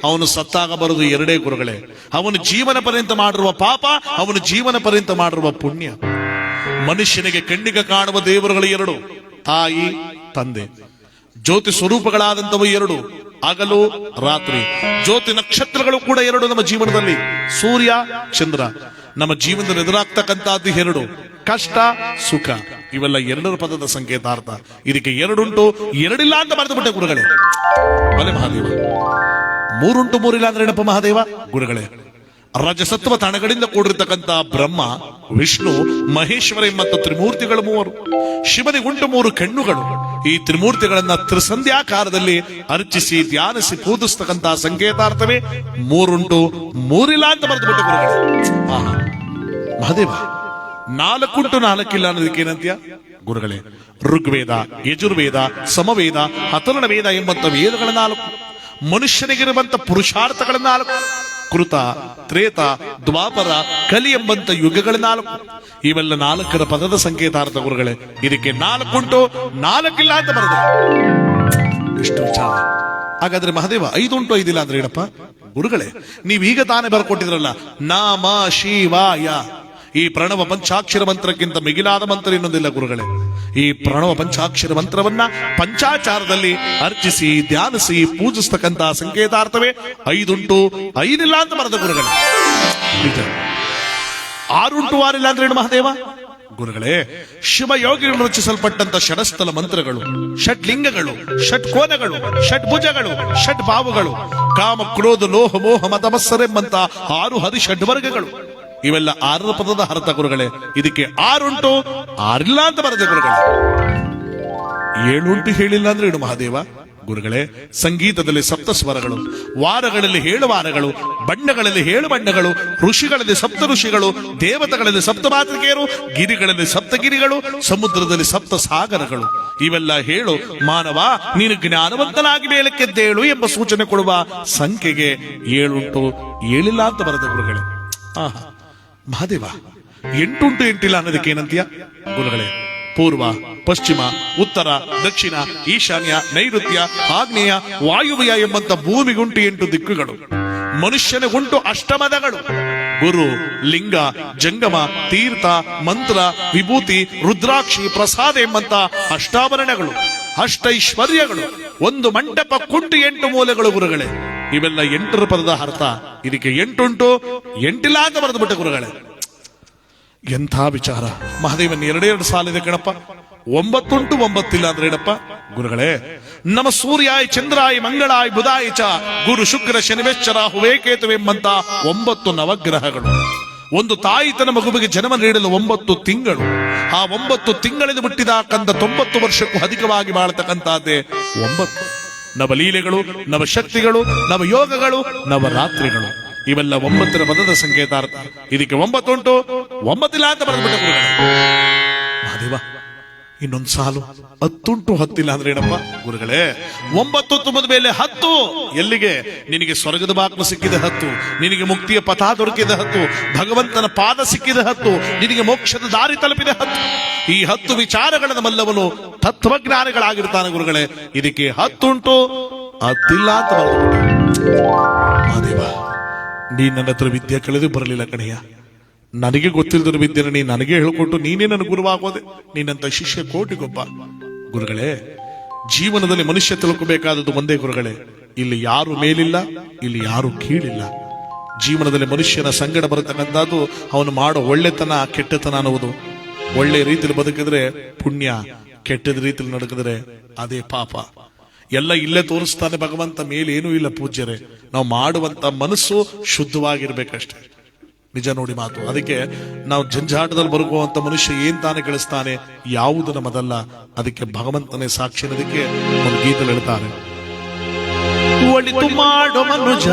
S1: ಅವನು ಸತ್ತಾಗ ಬರುವುದು 2 ಗುರುಗಳೇ. ಅವನು ಜೀವನ ಪರ್ಯಂತ ಮಾಡಿರುವ ಪಾಪ, ಅವನು ಜೀವನ ಪರ್ಯಂತ ಮಾಡಿರುವ ಪುಣ್ಯ. ಮನುಷ್ಯನಿಗೆ ಕಣ್ಣಿಗೆ ಕಾಣುವ ದೇವರುಗಳು 2, ತಾಯಿ ತಂದೆ. ಜ್ಯೋತಿ ಸ್ವರೂಪಗಳಾದಂಥವು 2, ಹಗಲು ರಾತ್ರಿ. ಜ್ಯೋತಿ ನಕ್ಷತ್ರಗಳು ಕೂಡ 2 ನಮ್ಮ ಜೀವನದಲ್ಲಿ, ಸೂರ್ಯ ಚಂದ್ರ. ನಮ್ಮ ಜೀವನದಲ್ಲಿ ಎದುರಾಗ್ತಕ್ಕಂಥದ್ದು 2, ಕಷ್ಟ ಸುಖ. ಇವೆಲ್ಲ ಎರಡರ ಪದದ ಸಂಕೇತಾರ್ಥ. ಇದಕ್ಕೆ ಎರಡುಂಟು ಎರಡಿಲ್ಲ ಅಂತ ಬರೆದು ಬಿಟ್ಟೆ ಗುರುಗಳೇ. ಬಲೆ ಮಹಾದೇವ. ಮೂರುಂಟು ಮೂರಿಲ್ಲ ಅಂದ್ರೆ ಏನಪ್ಪ ಮಹಾದೇವ? ಗುರುಗಳೇ, ರಜಸತ್ವ ತಣಗಳಿಂದ ಕೂಡಿರ್ತಕ್ಕಂಥ ಬ್ರಹ್ಮ, ವಿಷ್ಣು, ಮಹೇಶ್ವರ ಮತ್ತು ತ್ರಿಮೂರ್ತಿಗಳು ಮೂವರು. ಶಿವನಿಗುಂಟು ಮೂರು ಕಣ್ಣುಗಳು. ಈ ತ್ರಿಮೂರ್ತಿಗಳನ್ನ ತ್ರಿಸಂಧ್ಯಾಕಾರದಲ್ಲಿ ಅರ್ಚಿಸಿ ಧ್ಯಾನಿಸಿ ಪೂಜಿಸ್ತಕ್ಕಂಥ ಸಂಕೇತಾರ್ಥವೇ ಮೂರುಂಟು ಮೂರಿಲ್ಲ ಅಂತ ಬರೆದು ಬಿಟ್ಟು ಗುರುಗಳೇ. ಮಹಾದೇವ, ನಾಲ್ಕುಂಟು ನಾಲ್ಕಿಲ್ಲ ಅನ್ನೋದಕ್ಕೆ ಏನಂತ್ಯ ಗುರುಗಳೇ? ಋಗ್ವೇದ, ಯಜುರ್ವೇದ, ಸಮವೇದ, ಅಥರ್ವಣ ವೇದ ಎಂಬಂತ ವೇದಗಳ 4, ಮನುಷ್ಯನಿಗಿರುವಂತ ಪುರುಷಾರ್ಥಗಳ 4, ಕೃತ, ತ್ರೇತ, ದ್ವಾಪರ, ಕಲಿ ಎಂಬಂತ ಯುಗಗಳ 4. ಇವೆಲ್ಲ 4ರ ಪದದ ಸಂಕೇತಾರ್ಥ ಗುರುಗಳೇ. ಇದಕ್ಕೆ 4 4 ಅಂತ ಬರೆದ ಇಷ್ಟು ವಿಚಾರ. ಹಾಗಾದ್ರೆ ಮಹಾದೇವ 5 5 ಅಂದ್ರೆ ಏನಪ್ಪ ಗುರುಗಳೇ? ನೀವೀಗ ತಾನೇ ಬರ್ಕೊಟ್ಟಿದ್ರಲ್ಲ, ನಾಮ ಶಿವಾಯ. ಈ ಪ್ರಣವ ಪಂಚಾಕ್ಷರ ಮಂತ್ರಕ್ಕಿಂತ ಮಿಗಿಲಾದ ಮಂತ್ರ ಇನ್ನೊಂದಿಲ್ಲ ಗುರುಗಳೇ. ಈ ಪ್ರಣವ ಪಂಚಾಕ್ಷರ ಮಂತ್ರವನ್ನ ಪಂಚಾಚಾರದಲ್ಲಿ ಅರ್ಚಿಸಿ ಧ್ಯಾನಿಸಿ ಪೂಜಿಸ್ತಕ್ಕಂಥ ಸಂಕೇತಾರ್ಥವೇ 5 5 ಅಂತ ಬರೆದ ಗುರುಗಳೇ. 6 6 ಅಂದ್ರೆ ಏನು ಮಹಾದೇವ? ಗುರುಗಳೇ, ಶಿವಯೋಗಿಗಳು ರಚಿಸಲ್ಪಟ್ಟಂತ ಷಡಸ್ಥಲ ಮಂತ್ರಗಳು, ಷಡ್ಲಿಂಗಗಳು, ಷಟ್ಕೋನಗಳು, ಷಡ್ಭುಜಗಳು, ಷಡ್ಭಾವಗಳು, ಕಾಮ ಕ್ರೋಧ ಲೋಹ ಮೋಹ ಮತಮತ್ಸರೆಂಬಂತ 6 ಹರಿಷಡ್ವರ್ಗಗಳು. ಇವೆಲ್ಲ 6ರ ಪದದ ಅರ್ಥ ಗುರುಗಳೇ. ಇದಕ್ಕೆ 6 6 ಅಂತ ಬರದೆ ಗುರುಗಳೇ. 7 ಹೇಳಿಲ್ಲ ಅಂದ್ರೆ ಏನು ಮಹಾದೇವ? ಗುರುಗಳೇ, ಸಂಗೀತದಲ್ಲಿ 7 ಸ್ವರಗಳು, ವಾರಗಳಲ್ಲಿ 7 ವಾರಗಳು, ಬಣ್ಣಗಳಲ್ಲಿ 7 ಬಣ್ಣಗಳು, ಋಷಿಗಳಲ್ಲಿ 7 ಋಷಿಗಳು, ದೇವತೆಗಳಲ್ಲಿ 7 ಮಾತೃಕೆಯರು, ಗಿರಿಗಳಲ್ಲಿ 7 ಗಿರಿಗಳು, ಸಮುದ್ರದಲ್ಲಿ 7 ಸಾಗರಗಳು. ಇವೆಲ್ಲ ಹೇಳು ಮಾನವ, ನೀನು ಜ್ಞಾನವಂತನಾಗಿ ಮೇಲಕ್ಕೆದ್ದೇಳು ಎಂಬ ಸೂಚನೆ ಕೊಡುವ ಸಂಖ್ಯೆಗೆ 7 7 ಅಂತ ಬರದೆ ಗುರುಗಳೇ. ಮಹಾದೇವ, 8 8 ಅನ್ನೋದಕ್ಕೆ ಏನಂತೀಯ ಗುರುಗಳೇ? ಪೂರ್ವ, ಪಶ್ಚಿಮ, ಉತ್ತರ, ದಕ್ಷಿಣ, ಈಶಾನ್ಯ, ನೈಋತ್ಯ, ಆಗ್ನೇಯ, ವಾಯುವ್ಯ ಎಂಬಂತ ಭೂಮಿಗುಂಟು 8 ದಿಕ್ಕುಗಳು. ಮನುಷ್ಯನಿಗುಂಟು ಅಷ್ಟಮದಗಳು. ಗುರು, ಲಿಂಗ, ಜಂಗಮ, ತೀರ್ಥ, ಮಂತ್ರ, ವಿಭೂತಿ, ರುದ್ರಾಕ್ಷಿ, ಪ್ರಸಾದ ಎಂಬಂತ ಅಷ್ಟಾಭರಣಗಳು, ಅಷ್ಟೈಶ್ವರ್ಯಗಳು, ಒಂದು ಮಂಟಪ ಕುಂಟು 8 ಮೂಲೆಗಳು ಗುರುಗಳೇ. ಇವೆಲ್ಲ 8ರ ಪದದ ಅರ್ಥ. ಇದಕ್ಕೆ 8 8 ಅಂತ ಬರೆದು ಬಿಟ್ಟ ಗುರುಗಳೇ. ಎಂಥ ವಿಚಾರ ಮಹಾದೇವನ್! 2 ಸಾಲಿದೆ ಕಣಪ್ಪ. 9 9 ಅಂದ್ರೆ ಏನಪ್ಪ ಗುರುಗಳೇ? ನಮ ಸೂರ್ಯಾಯ ಚಂದ್ರಾಯ ಮಂಗಳಾಯ ಬುಧಾಯ ಚ ಗುರು ಶುಕ್ರ ಶನಿವೆಚ್ಚರ ಹುವೇಕೇತುವೆಂಬಂತ 9 ನವಗ್ರಹಗಳು. ಒಂದು ತಾಯಿ ತನ್ನ ಮಗುವಿಗೆ ಜನ್ಮ ನೀಡಲು 9 ತಿಂಗಳು. ಆ 9 ತಿಂಗಳಿಂದ ಹುಟ್ಟಿದಾಕಂತ 90 ವರ್ಷಕ್ಕೂ ಅಧಿಕವಾಗಿ ಬಾಳತಕ್ಕಂತಹದ್ದೇ 9 ನವಲೀಲೆಗಳು, ನವಶಕ್ತಿಗಳು, ನವಯೋಗಗಳು, ನವರಾತ್ರಿಗಳು. ಇವೆಲ್ಲ 9ರ ಪದದ ಸಂಕೇತಾರ್ಥ. ಇದಕ್ಕೆ 9 9 ಅಂತ ಬರೆದ್ಬಿಟ್ಟ ಗುರುಗಳೇ. ಮಹಾದೇವ, ಇನ್ನೊಂದು ಸಾಲು 10 10 ಅಂದ್ರೆ ಏನಪ್ಪ ಗುರುಗಳೇ? 9 ತುಂಬಿದ ಮೇಲೆ 10 ಎಲ್ಲಿಗೆ? ನಿನಗೆ ಸ್ವರ್ಗದ ಬಾಕ್ಲು ಸಿಕ್ಕಿದ 10, ನಿನಗೆ ಮುಕ್ತಿಯ ಪಥ ದೊರಕಿದ 10, ಭಗವಂತನ ಪಾದ ಸಿಕ್ಕಿದ 10, ನಿನಗೆ ಮೋಕ್ಷದ ದಾರಿ ತಲುಪಿದ 10. ಈ 10 ವಿಚಾರಗಳ ಮಲ್ಲವನು ತತ್ವಜ್ಞಾನಿಗಳಾಗಿರ್ತಾನೆ ಗುರುಗಳೇ. ಇದಕ್ಕೆ 10 10 ಅಂತ ಬರೆದು. ಮಹಾದೇವ, ನೀ ನನ್ನ ಹತ್ರ ವಿದ್ಯೆ ಕಳೆದು ಬರಲಿಲ್ಲ ಕಣಯ್ಯ. ನನಗೆ ಗೊತ್ತಿಲ್ಲದ ವಿದ್ಯೆನ ನೀ ನನಗೆ ಹೇಳ್ಕೊಟ್ಟು ನೀನೇ ನನ್ನ ಗುರುವಾಗೋದೆ. ನೀನಂತ ಶಿಷ್ಯ ಕೋಟಿಗೊಬ್ಬ. ಗುರುಗಳೇ, ಜೀವನದಲ್ಲಿ ಮನುಷ್ಯ ತಿಳ್ಕೋಬೇಕಾದದ್ದು ಒಂದೇ ಗುರುಗಳೇ, ಇಲ್ಲಿ ಯಾರು ಮೇಲಿಲ್ಲ, ಇಲ್ಲಿ ಯಾರು ಕೀಳಿಲ್ಲ. ಜೀವನದಲ್ಲಿ ಮನುಷ್ಯನ ಸಂಗಡ ಬರತಕ್ಕಂಥದ್ದು ಅವನು ಮಾಡೋ ಒಳ್ಳೆತನ ಕೆಟ್ಟತನ ಅನ್ನುವುದು. ಒಳ್ಳೆ ರೀತಿಯಲ್ಲಿ ಬದುಕಿದ್ರೆ ಪುಣ್ಯ, ಕೆಟ್ಟದ ರೀತಿಯಲ್ಲಿ ನಡೆಕಿದ್ರೆ ಅದೇ ಪಾಪ. ಎಲ್ಲ ಇಲ್ಲೇ ತೋರಿಸ್ತಾನೆ ಭಗವಂತ, ಮೇಲೇನೂ ಇಲ್ಲ ಪೂಜ್ಯರೇ. ನಾವು ಮಾಡುವಂತ ಮನಸ್ಸು ಶುದ್ಧವಾಗಿರ್ಬೇಕಷ್ಟೇ. ನಿಜ ನೋಡಿ ಮಾತು. ಅದಕ್ಕೆ ನಾವು ಜಂಜಾಟದಲ್ಲಿ ಬರುವಂತ ಮನುಷ್ಯ ಏನ್ ತಾನೇ ಗಳಿಸ್ತಾನೆ, ಯಾವುದು ನಮ್ಮದಲ್ಲ. ಅದಕ್ಕೆ ಭಗವಂತನೇ ಸಾಕ್ಷಿ. ಅದಕ್ಕೆ ಒಂದು ಗೀತಲ್ಲಿ ಹೇಳ್ತಾರೆ, ಒಳಿತು ಮಾಡೋ ಮನುಜ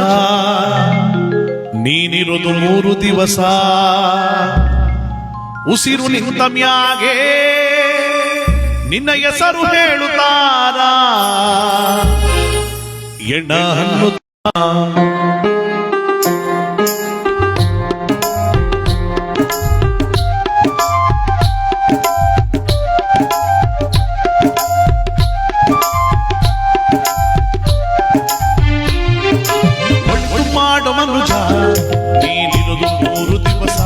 S1: ನೀನಿರೋದು 3 ದಿವಸ, ಉಸಿರು ನಿಂತ ಮ್ಯಾಗೆ ನಿನ್ನ ಹೆಸರು ಹೇಳುತ್ತಾರ, ಎಣ್ಣ ಹಣ್ಣು ಮಾಡೋ ಮನುಜ ನೀನಿರೋದು 3 ದಿವಸ,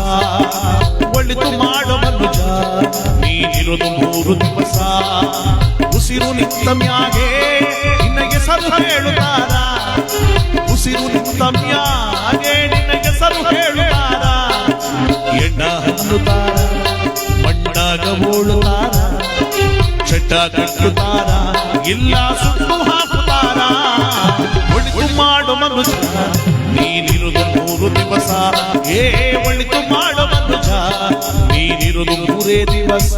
S1: ಒಳಿತು ಮಾಡೋ ಮನುಜ ನೀನಿರೋದು 3 ದಿವಸ, ಉಸಿರು ನಿಂತ ಮ್ಯಾಗೆ ನಿನ್ನ ಹೆಸರು ಹೇಳುತ್ತಾರ, ಉಸಿರು ನಿಂತ ಮ್ಯಾಗೆ ನಿನ್ನ ಹೆಸರು ಹೇಳುತ್ತಾರ, ಎಣ್ಣ ಹಣ್ಣುತ್ತಾರ, ಮಣ್ಣಾಗ ಓಳುತ್ತಾರ, ಕಟ್ಟುತ್ತಾರ ಇಲ್ಲ ಸುಟ್ಟು ಹಾಕುತ್ತಾರ. ಒಳಿತು ಮಾಡು ಮನುಜ ನೀನಿರುವುದು 3 ದಿವಸ, ಒಳಿತು ಮಾಡು ಮನುಜ ನೀನಿರುವುದು 3 ದಿವಸ.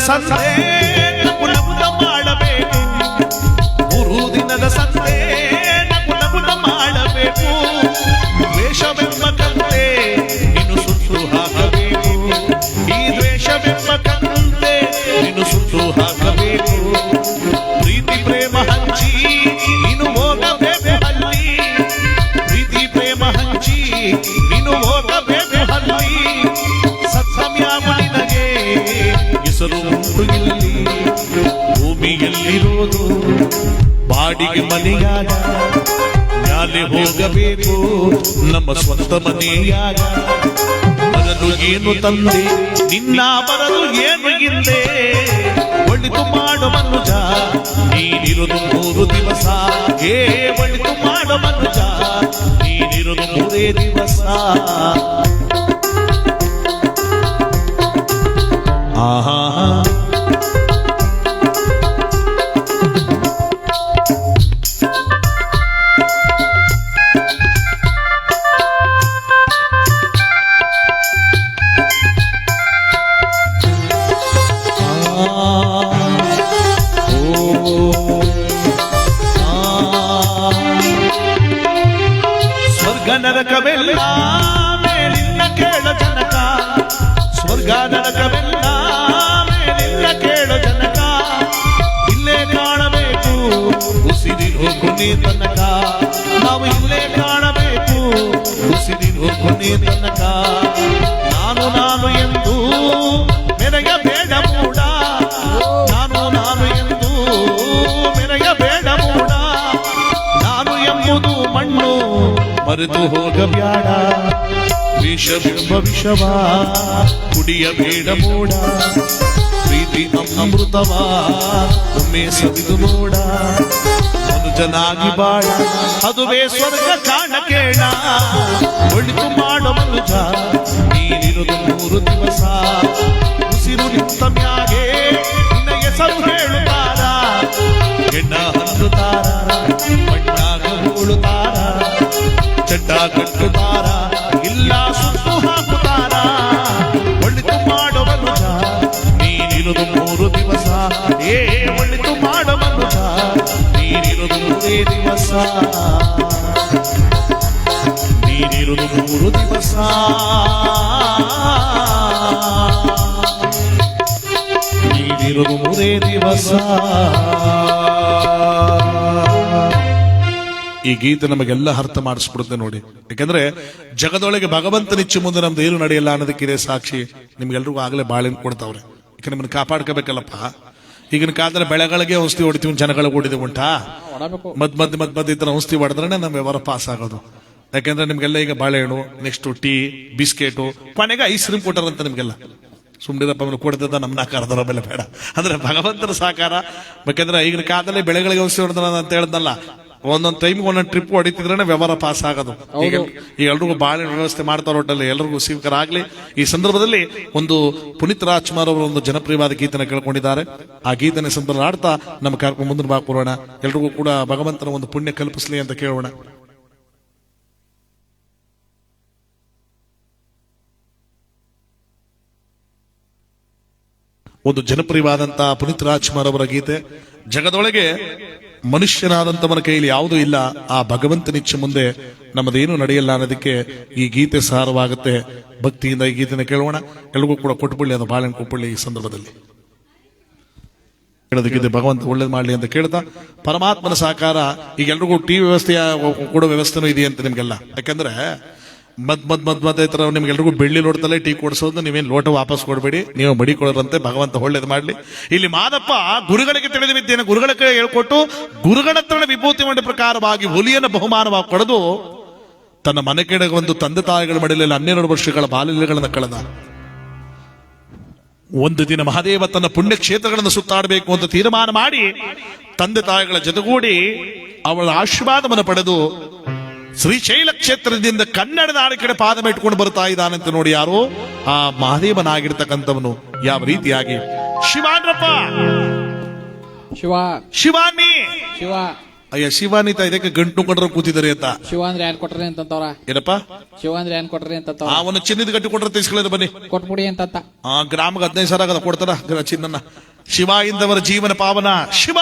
S1: ಸಂತೆ ನಗುನಗುತ್ತ ಮಾಡಬೇಕು, 3 ದಿನದ ಸಂತೆ ನಗುನಗುತ್ತ ಮಾಡಬೇಕು. ದ್ವೇಷವೆಂಬ ಕಂತೆ ನೀನು ಸುಟ್ಟು ಹಾಕಬೇಕು, ಈ ದ್ವೇಷವೆಂಬ ಕಂತೆ ನೀನು ಸುಟ್ಟು ಹಾಕಬೇಕು. ಪ್ರೀತಿ ಪ್ರೇಮ ಹಂಚಿ ನೀನು ಹೋಗಬೇಕು ಅಲ್ಲಿ, ಪ್ರೀತಿ ಪ್ರೇಮ ಹಂಚಿ ನೀನು ಹೋಗಬೇಕು ಅಲ್ಲಿ. ಸತ್ಸಮ್ಯಾಮ ನಿನಗೆ ಹೆಸರು ಉಂಟು ಇಲ್ಲಿ, ಭೂಮಿಯಲ್ಲಿರೋದು ಬಾಡಿಗೆ ಮನೆಯಾಗ, ಮ್ಯಾಲೆ ಹೋಗಬೇಕು ನಮ್ಮ ಸ್ವಂತ ಮನೆಯಾಗ. ಬರಲು ಏನು ತಂದೆ ನಿನ್ನ ಬರಲು ಏನು ಹಿಂದೆ, ಒಳಿತು ಮಾಡು ಮನುಜ ನೀನಿರುವುದು 3 ದಿವಸ, ಒಳಿತು ಮಾಡು ಮನುಜ ನೀನಿರುವುದು 3 ದಿವಸ. ಆಹಾ ಸ್ವರ್ಗ ನರಕವೆಲ್ಲ ಮೇಲಿಂದ ಕೇಳ ಜನಕ, ಸ್ವರ್ಗ ನರಕವೆಲ್ಲ ಮೇಲಿಂದ ಕೇಳ ಜನಕ. ಇಲ್ಲೇ ಕಾಣಬೇಕು ಉಸಿರಿರೋ ಕೊನೆ ತನಕ, ನಾವು ಇಲ್ಲೇ ಕಾಣಬೇಕು ಉಸಿರಿರೋ ಕೊನೆ ತನಕ. ನಾನು ನಾನು ಎಂದು ಮೆರೆಯಬೇಡ ಮೂಡ, ನಾನು ನಾನು ಎಂದು ಮೆರೆಯಬೇಡ ಮೂಡ. ನಾನು ಎಂಬುದು ಮಣ್ಣು ಮರೆತು ಹೋಗಬ್ಯಾಡ, ವಿಷವೆಂಬ ವಿಷವ ಕುಡಿಯಬೇಡ ಮೂಡ. ಪ್ರೀತಿ ಅಮೃತವ ಒಮ್ಮೆ ಸವಿದು ನೋಡ, ಮನುಜನಾಗಿ ಬಾಳ ಅದುವೇ ಸ್ವರ್ಗ ಕಾಣ ಕೇಳ. ಒಳಿತು ಮಾಡು ಮನುಜ ನೀನಿರುವುದು 3 ದಿವಸ, ಉಸಿರು ನಿಂತ ಮ್ಯಾಗೆ ನಿನ್ನ ಹೆಸರು ಹೇಳುತ್ತಾರ. ಹೆಣ್ಣ ಹಂದುತ್ತಾರ ಮಣ್ಣಾಗ ಹೂಳುತ್ತಾರ, ಚಡ್ಡ ಕಟ್ಟುತ್ತಾರ ಇಲ್ಲ ಸುಟ್ಟು ಹಾಕುತ್ತಾರ. ಒಳಿತು ಮಾಡು ಮನುಜ ನೀನಿರುವುದು 3 ದಿವಸ, ಒಳಿತು ಮಾಡು ಮನುಜ ನೀನಿರುವುದು 3 ದಿವಸ, ನೀನಿರುವುದು 3 ದಿವಸ, ನೀನಿರುವುದು 3 ದಿವಸ. ಈ ಗೀತೆ ನಮಗೆಲ್ಲ ಅರ್ಥ ಮಾಡಿಸ್ಬಿಡುತ್ತೆ ನೋಡಿ. ಯಾಕಂದ್ರೆ ಜಗದೊಳಗೆ ಭಗವಂತನಿಚ್ಚು ಮುಂದೆ ನಮ್ದು ಏನು ನಡೆಯಲ್ಲ ಅನ್ನೋದಕ್ಕಿದೆ ಸಾಕ್ಷಿ. ನಿಮ್ಗೆಲ್ರಿಗೂ ಆಗಲೇ ಬಾಳೆಹಣ್ಣು ಕೊಡ್ತಾವ್ರೆ, ಯಾಕಂದ್ರೆ ನಿಮ್ಮನ್ನ ಕಾಪಾಡ್ಕೋಬೇಕಲ್ಲಪ್ಪ. ಈಗಿನ ಕಾಲದಲ್ಲಿ ಬೆಳೆಗಳಿಗೆ ಔಷಧಿ ಹೊಡಿತೀವಿ, ಜನಗಳಿಗೆ ಹೊಡಿದೀವಿ ಉಂಟಾ? ಮದ್ ಈ ತರ ಔಷಧಿ ಹೊಡೆದ್ರೆ ನಮ್ಮ ವ್ಯವಹಾರ ಪಾಸ್ ಆಗೋದು. ಯಾಕಂದ್ರೆ ನಿಮ್ಗೆಲ್ಲ ಈಗ ಬಾಳೆಹಣ್ಣು, ನೆಕ್ಸ್ಟ್ ಟೀ, ಬಿಸ್ಕೆಟು, ಕೊನೆಗೆ ಐಸ್ ಕ್ರೀಮ್ ಕೊಟ್ಟಾರಂತ ನಿಮ್ಗೆಲ್ಲ. ಸುಮ್ಮನಿರಪ್ಪ ಕೊಡ್ತದ ನಮ್ಮನ್ನ ಆಕಾರದವರ ಮೇಲೆ ಬೇಡ. ಅಂದ್ರೆ ಭಗವಂತನ ಸಾಕಾರ. ಬೇಕಂದ್ರೆ ಈಗಿನ ಕಾಲದಲ್ಲಿ ಬೆಳೆಗಳಿಗೆ ಔಷಧಿ ಹೊಡೆದ ಅಂತ ಹೇಳ್ದಲ್ಲ, ಒಂದೊಂದು ಟೈಮ್ಗೆ ಒಂದೊಂದು ಟ್ರಿಪ್ ಹೊಡಿತಿದ್ರೆ ವ್ಯವಹಾರ ಪಾಸ್ ಆಗೋದು. ಈಗ ಎಲ್ರಿಗೂ ಬಾಳೆ ವ್ಯವಸ್ಥೆ ಮಾಡ್ತಾರ ಒಟ್ಟಲ್ಲಿ ಎಲ್ರಿಗೂ ಸ್ವೀಕಾರಾಗ್ಲಿ. ಈ ಸಂದರ್ಭದಲ್ಲಿ ಒಂದು ಪುನೀತ್ ರಾಜ್ಕುಮಾರ್ ಅವರು ಒಂದು ಜನಪ್ರಿಯವಾದ ಗೀತನ ಕೇಳ್ಕೊಂಡಿದ್ದಾರೆ. ಆ ಗೀತನ ಸಂದರ್ಭ ಆಡ್ತಾ ನಮ್ಮ ಕಾರ್ಯಕ್ರಮ ಮುಂದಿನ ಭಾಗ ಕೊಡೋಣ. ಎಲ್ರಿಗೂ ಕೂಡ ಭಗವಂತನ ಒಂದು ಪುಣ್ಯ ಕಲ್ಪಿಸ್ಲಿ ಅಂತ ಕೇಳೋಣ. ಒಂದು ಜನಪ್ರಿಯವಾದಂತಹ ಪುನೀತ್ ರಾಜ್ಕುಮಾರ್ ಅವರ ಗೀತೆ. ಜಗದೊಳಗೆ ಮನುಷ್ಯನಾದಂತವನ ಕೈಯಲ್ಲಿ ಯಾವುದೂ ಇಲ್ಲ, ಆ ಭಗವಂತನಿಚ್ಛೆ ಮುಂದೆ ನಮ್ಮದೇನು ನಡೆಯಲ್ಲ ಅನ್ನೋದಕ್ಕೆ ಈ ಗೀತೆ ಸಾರವಾಗುತ್ತೆ. ಭಕ್ತಿಯಿಂದ ಈ ಗೀತೆನ ಕೇಳೋಣ. ಎಲ್ರಿಗೂ ಕೂಡ ಕೊಟ್ಬಿಡ್ಲಿ, ಅದು ಬಾಳೆಹಣ್ಣು ಕೊಟ್ಬಿಡ್ಲಿ. ಈ ಸಂದರ್ಭದಲ್ಲಿ ಹೇಳೋದಕ್ಕಿದೆ, ಭಗವಂತ ಒಳ್ಳೇದು ಮಾಡ್ಲಿ ಅಂತ ಕೇಳ್ತಾ, ಪರಮಾತ್ಮನ ಸಾಕಾರ. ಈಗ ಎಲ್ರಿಗೂ ಟಿವಿ ವ್ಯವಸ್ಥೆಯ ಕೊಡೋ ವ್ಯವಸ್ಥೆನೂ ಇದೆ ಅಂತ ನಿಮ್ಗೆಲ್ಲ. ಯಾಕಂದ್ರೆ ಮದ್ ಐತರ ನಿಮ್ಗೆಲ್ರಿಗೂ ಬೆಳ್ಳಿ ಲೋಟದಲ್ಲೇ ಟೀ ಕೊಡಿಸೋದು, ನೀವೇನು ಲೋಟ ವಾಪಸ್ ಕೊಡಬೇಡಿ, ನೀವು ಮಡಿಕೊಳ್ಳರಂತೆ, ಭಗವಂತ ಒಳ್ಳೇದು ಮಾಡ್ಲಿ. ಇಲ್ಲಿ ಮಾದಪ್ಪ ಗುರುಗಳಿಗೆ ತಿಳಿದ ವಿದ್ಯೆಯನ್ನು ಗುರುಗಳಿಗೆ ಹೇಳ್ಕೊಟ್ಟು ಗುರುಗಳ ಹತ್ರ ವಿಭೂತಿ ಮಂಡಿ ಪ್ರಕಾರವಾಗಿ ಹುಲಿಯನ್ನು ಬಹುಮಾನವಾಗಿ ಪಡೆದು ತನ್ನ ಮನೆ ಕೆಳಗೆ ಒಂದು ತಂದೆ ತಾಯಿಗಳ ಮಡಿಲಲ್ಲಿ 12 ವರ್ಷಗಳ ಬಾಲ್ಯಗಳನ್ನು ಕಳೆದ. ಒಂದು ದಿನ ಮಹಾದೇವ ತನ್ನ ಪುಣ್ಯ ಕ್ಷೇತ್ರಗಳನ್ನು ಸುತ್ತಾಡಬೇಕು ಅಂತ ತೀರ್ಮಾನ ಮಾಡಿ ತಂದೆ ತಾಯಿಗಳ ಜೊತೆಗೂಡಿ ಅವಳ ಆಶೀರ್ವಾದವನ್ನು ಪಡೆದು ಶ್ರೀಶೈಲ ಕ್ಷೇತ್ರದಿಂದ ಕನ್ನಡ ನಾಡ ಕಡೆ ಪಾದ ಇಟ್ಕೊಂಡು ಬರ್ತಾ ಇದ್ದಾನಂತ ನೋಡಿ. ಯಾರು? ಆ ಮಹಾದೇವನಾಗಿರ್ತಕ್ಕಂಥವನು. ಯಾವ ರೀತಿಯಾಗಿ ಶಿವಾನ್ರಪ್ಪ, ಶಿವಾನಿ,
S2: ಶಿವ
S1: ಅಯ್ಯ ಶಿವಾನಿ ಇದಕ್ಕೆ ಗಂಟು ಕೊಟ್ಟರು ಕೂತಿದ್ದಾರೆ ಅಂತ.
S2: ಶಿವ ಅಂದ್ರೆ ಏನ್ ಕೊಟ್ರಿ ಅಂತವ್ರ?
S1: ಏನಪ್ಪ
S2: ಶಿವ ಅಂದ್ರೆ ಏನ್ ಕೊಟ್ರಿ ಅಂತ?
S1: ಅವನು ಚಿನ್ನದ ಗಂಟು ಕೊಟ್ಟರೆ ತಿಳಿಸ್ಕೊಳ್ಳೋದು ಬನ್ನಿ,
S2: ಕೊಟ್ಬಿಡಿ ಅಂತ.
S1: ಆ ಗ್ರಾಮಕ್ಕೆ 15,000 ಕೊಡ್ತಾರ ಚಿನ್ನ. ಶಿವ ಇಂದವರ ಜೀವನ ಪಾವನ ಶಿವ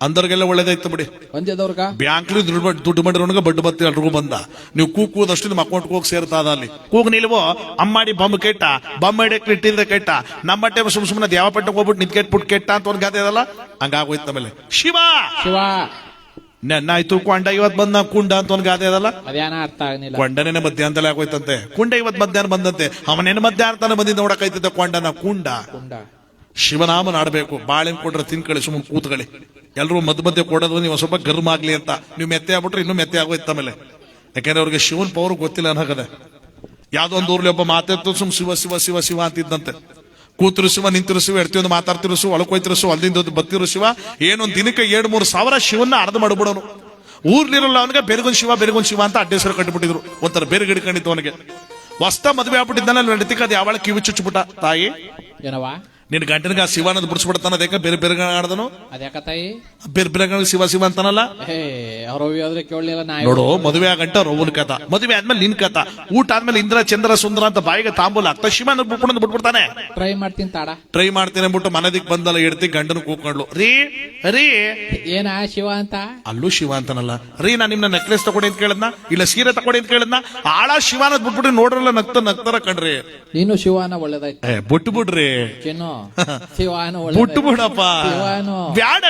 S1: ಅಂದರ್ಗೆಲ್ಲ ಒಳ್ಳೇದಾಯ್ತು ಬಿಡಿ.
S2: ಒಂದೇದವ್ರಗ
S1: ಬ್ಯಾಂಕ್ಲಿ ದುಡ್ಡು ಮಾಡಿರೋನ್ಗ ಬಡ್ಡು ಬತ್ತಿ ಎಲ್ರಿಗೂ ಬಂದ. ನೀವು ಕೂದಷ್ಟು ನಿಮ್ಮ ಅಕೌಂಟ್ ಹೋಗಿ ಸೇರ್ತಾದ. ಅಲ್ಲಿ ಕೂಗ್ ನಿಲ್ವೋ ಅಮ್ಮಾಡಿ ಬೊಮ್ಮ ಕೆಟ್ಟ, ಬೊಮ್ಮ ಹಿಡಕ್ ಇಟ್ಟಿದ್ರೆ ಕೆಟ್ಟ, ನಮ್ಮಟ್ಟೆ ಸುಮ್ಮನೆ ದೇವಪಟ್ಟಕ್ಕೆ ಹೋಗ್ಬಿಟ್ಟು ನಿಂತ್ ಕೆಟ್ಬಿಟ್ಟು ಕೆಟ್ಟ ಅಂತ ಒಂದು ಗಾದೆ ಅದಲ್ಲ, ಹಂಗಾಗೋಯ್ತು. ಆಮೇಲೆ ಶಿವ
S2: ಶಿವ
S1: ನೆನ್ನಾಯ್ತು ಕೊಂಡ ಇವತ್ ಬಂದ ಕುಂಡ ಅಂತ ಒಂದು ಗಾದೆ ಅದಲ್ಲ,
S2: ಅದೇನ ಅರ್ಥ ಆಗಲಿಲ್ಲ.
S1: ಕೊಂಡನೇ ಮಧ್ಯಾಹ್ನದಲ್ಲೇ ಆಗೋಯ್ತಂತೆ. ಕುಂಡ ಇವತ್ ಮಧ್ಯಾಹ್ನ ಬಂದಂತೆ, ಅವನೇನು ಮಧ್ಯಾಹ್ನ ತಾನೆ ಬಂದಿದ್ದ ನೋಡಕೈತಿದ್ದ ಕೊಂಡನ. ಕುಂಡ ಶಿವನಾಮನ ಆಡ್ಬೇಕು. ಬಾಳೆನ್ ಕೊಟ್ರೆ ತಿನ್ಕಳಿ, ಸುಮ್ಮನೆ ಕೂತ್ಕೊಳ್ಳಿ. ಎಲ್ಲರೂ ಮಧ್ಯ ಕೊಡೋದು ನೀವು ಸ್ವಲ್ಪ ಗರ್ಮ್ ಆಗ್ಲಿ ಅಂತ. ನೀವು ಮೆತ್ತೆ ಆಗ್ಬಿಟ್ರೆ ಇನ್ನೂ ಮೆತ್ತೆ ಆಗೋಯ್ತು ಆಮೇಲೆ. ಯಾಕಂದ್ರೆ ಅವ್ರಿಗೆ ಶಿವನ್ ಪವರ್ ಗೊತ್ತಿಲ್ಲ ಅನ್ನಕದೆ. ಯಾವ್ದೋ ಒಂದು ಊರ್ಲಿ ಒಬ್ಬ ಮಾತಾಡ್ತು ಸುಮ್ ಶಿವ ಶಿವ ಶಿವ ಶಿವ ಅಂತಿದ್ದಂತೆ. ಕೂತಿರು ಶಿವ, ನಿಂತಿರು ಶಿವ, ಎಡ್ತಿಯೊಂದು ಮಾತಾಡ್ತಿರು ಶಿವ, ಒಳಕೋಯ್ತಿರು ಶಿವ, ಅಲ್ಲಿಂದ ಬತ್ತಿರು ಶಿವ. ಏನೊಂದು ದಿನಕ್ಕೆ 2-3 ಸಾವಿರ ಶಿವನ್ನ ಅರ್ಧ ಮಾಡ್ಬಿಡೋನು. ಊರ್ಲಿರಲ್ಲ ಅವನಿಗೆ ಬೆರಗೊಂದು ಶಿವ ಅಂತ ಅಡ್ಡೇಶ್ವರ ಕಟ್ಟಿಬಿಟ್ಟಿದ್ರು. ಒಂಥರ ಬೇರೆ ಗಿಡ್ಕೊಂಡಿತ್ತು ಅವನಿಗೆ. ಹೊಸ್ತ ಮದುವೆ ಆಗ್ಬಿಟ್ಟಿದ್ದಾನೆ. ನಡೀತಿಕ ಅದು ಯಾವಳ ಕಿವಿ ಚುಚ್ಚಿಬಿಟ್ಟ. ತಾಯಿ
S2: ಏನವಾ
S1: ನಿನ್ ಗಂಟನಿಗೆ ಆ ಶಿವನದು ಬಿಡಿಸ್ಬಿಡ್ತಾನ. ಅದಕ್ಕೆ ಬೇರೆ ಬೇರೆ ಆಡ್ದನು.
S2: ಅದ್ಯಾಕ ತಾಯಿ
S1: ಬೇರೆ ಬೇರೆ ಶಿವ ಶಿವ ಅಂತಾನಲ್ಲ.
S2: ಅವ್ರ ಕೇಳಲಿಲ್ಲ.
S1: ನೋಡು, ಮದುವೆ ಆಗಂಟ ರೌನ್ ಕಥ, ಮದುವೆ ಆದ್ಮೇಲೆ ನಿನ್ ಕಥ, ಊಟ ಆದ್ಮೇಲೆ ಇಂದ್ರ ಚಂದ್ರ ಸುಂದರ ಅಂತ ಬಾಯಿಗೆ ತಾಂಬೂಲ ಆಗ್ತಾ ಶಿವನ ಬಿಟ್ಬಿಡ್ತಾನೆ.
S2: ಟ್ರೈ ಮಾಡ್ತೀನಿ ತಾಡ,
S1: ಟ್ರೈ ಮಾಡ್ತೀನಿ ಅಂದ್ಬಿಟ್ಟು ಮನದಿಕ್ ಬಂದಲ್ಲ ಎಡ್ತಿ ಗಂಡನ ಕೂತ್ಕೊಂಡ್ಲು. ರೀ
S2: ಏನ ಶಿವ ಅಂತ? ಅಲ್ಲೂ
S1: ಶಿವ ಅಂತಾನಲ್ಲ. ರೀ ನಾ ನಿಮ್ನ ನೆಕ್ಲೆಸ್ ತಗೊಡಿ ಅಂತ ಕೇಳದ್ನ, ಇಲ್ಲ ಸೀರೆ ತಗೊಡಿ ಅಂತ ಕೇಳದ್ನ. ಆಳ ಶಿವನ ಬಿಟ್ಬಿಟ್ರಿ ನೋಡ್ರಲ್ಲ ನಗ್ತಾರ ಕಣ್ರಿ.
S2: ನೀನು ಶಿವನ ಒಳ್ಳೇದಾಯ್ತು.
S1: ಬಿಟ್ಬಿಡ್ರಿ
S2: ಶಿವಾನು
S1: ಬಿಟ್ಟು ಬಿಡಪ್ಪ. ಬ್ಯಾಡ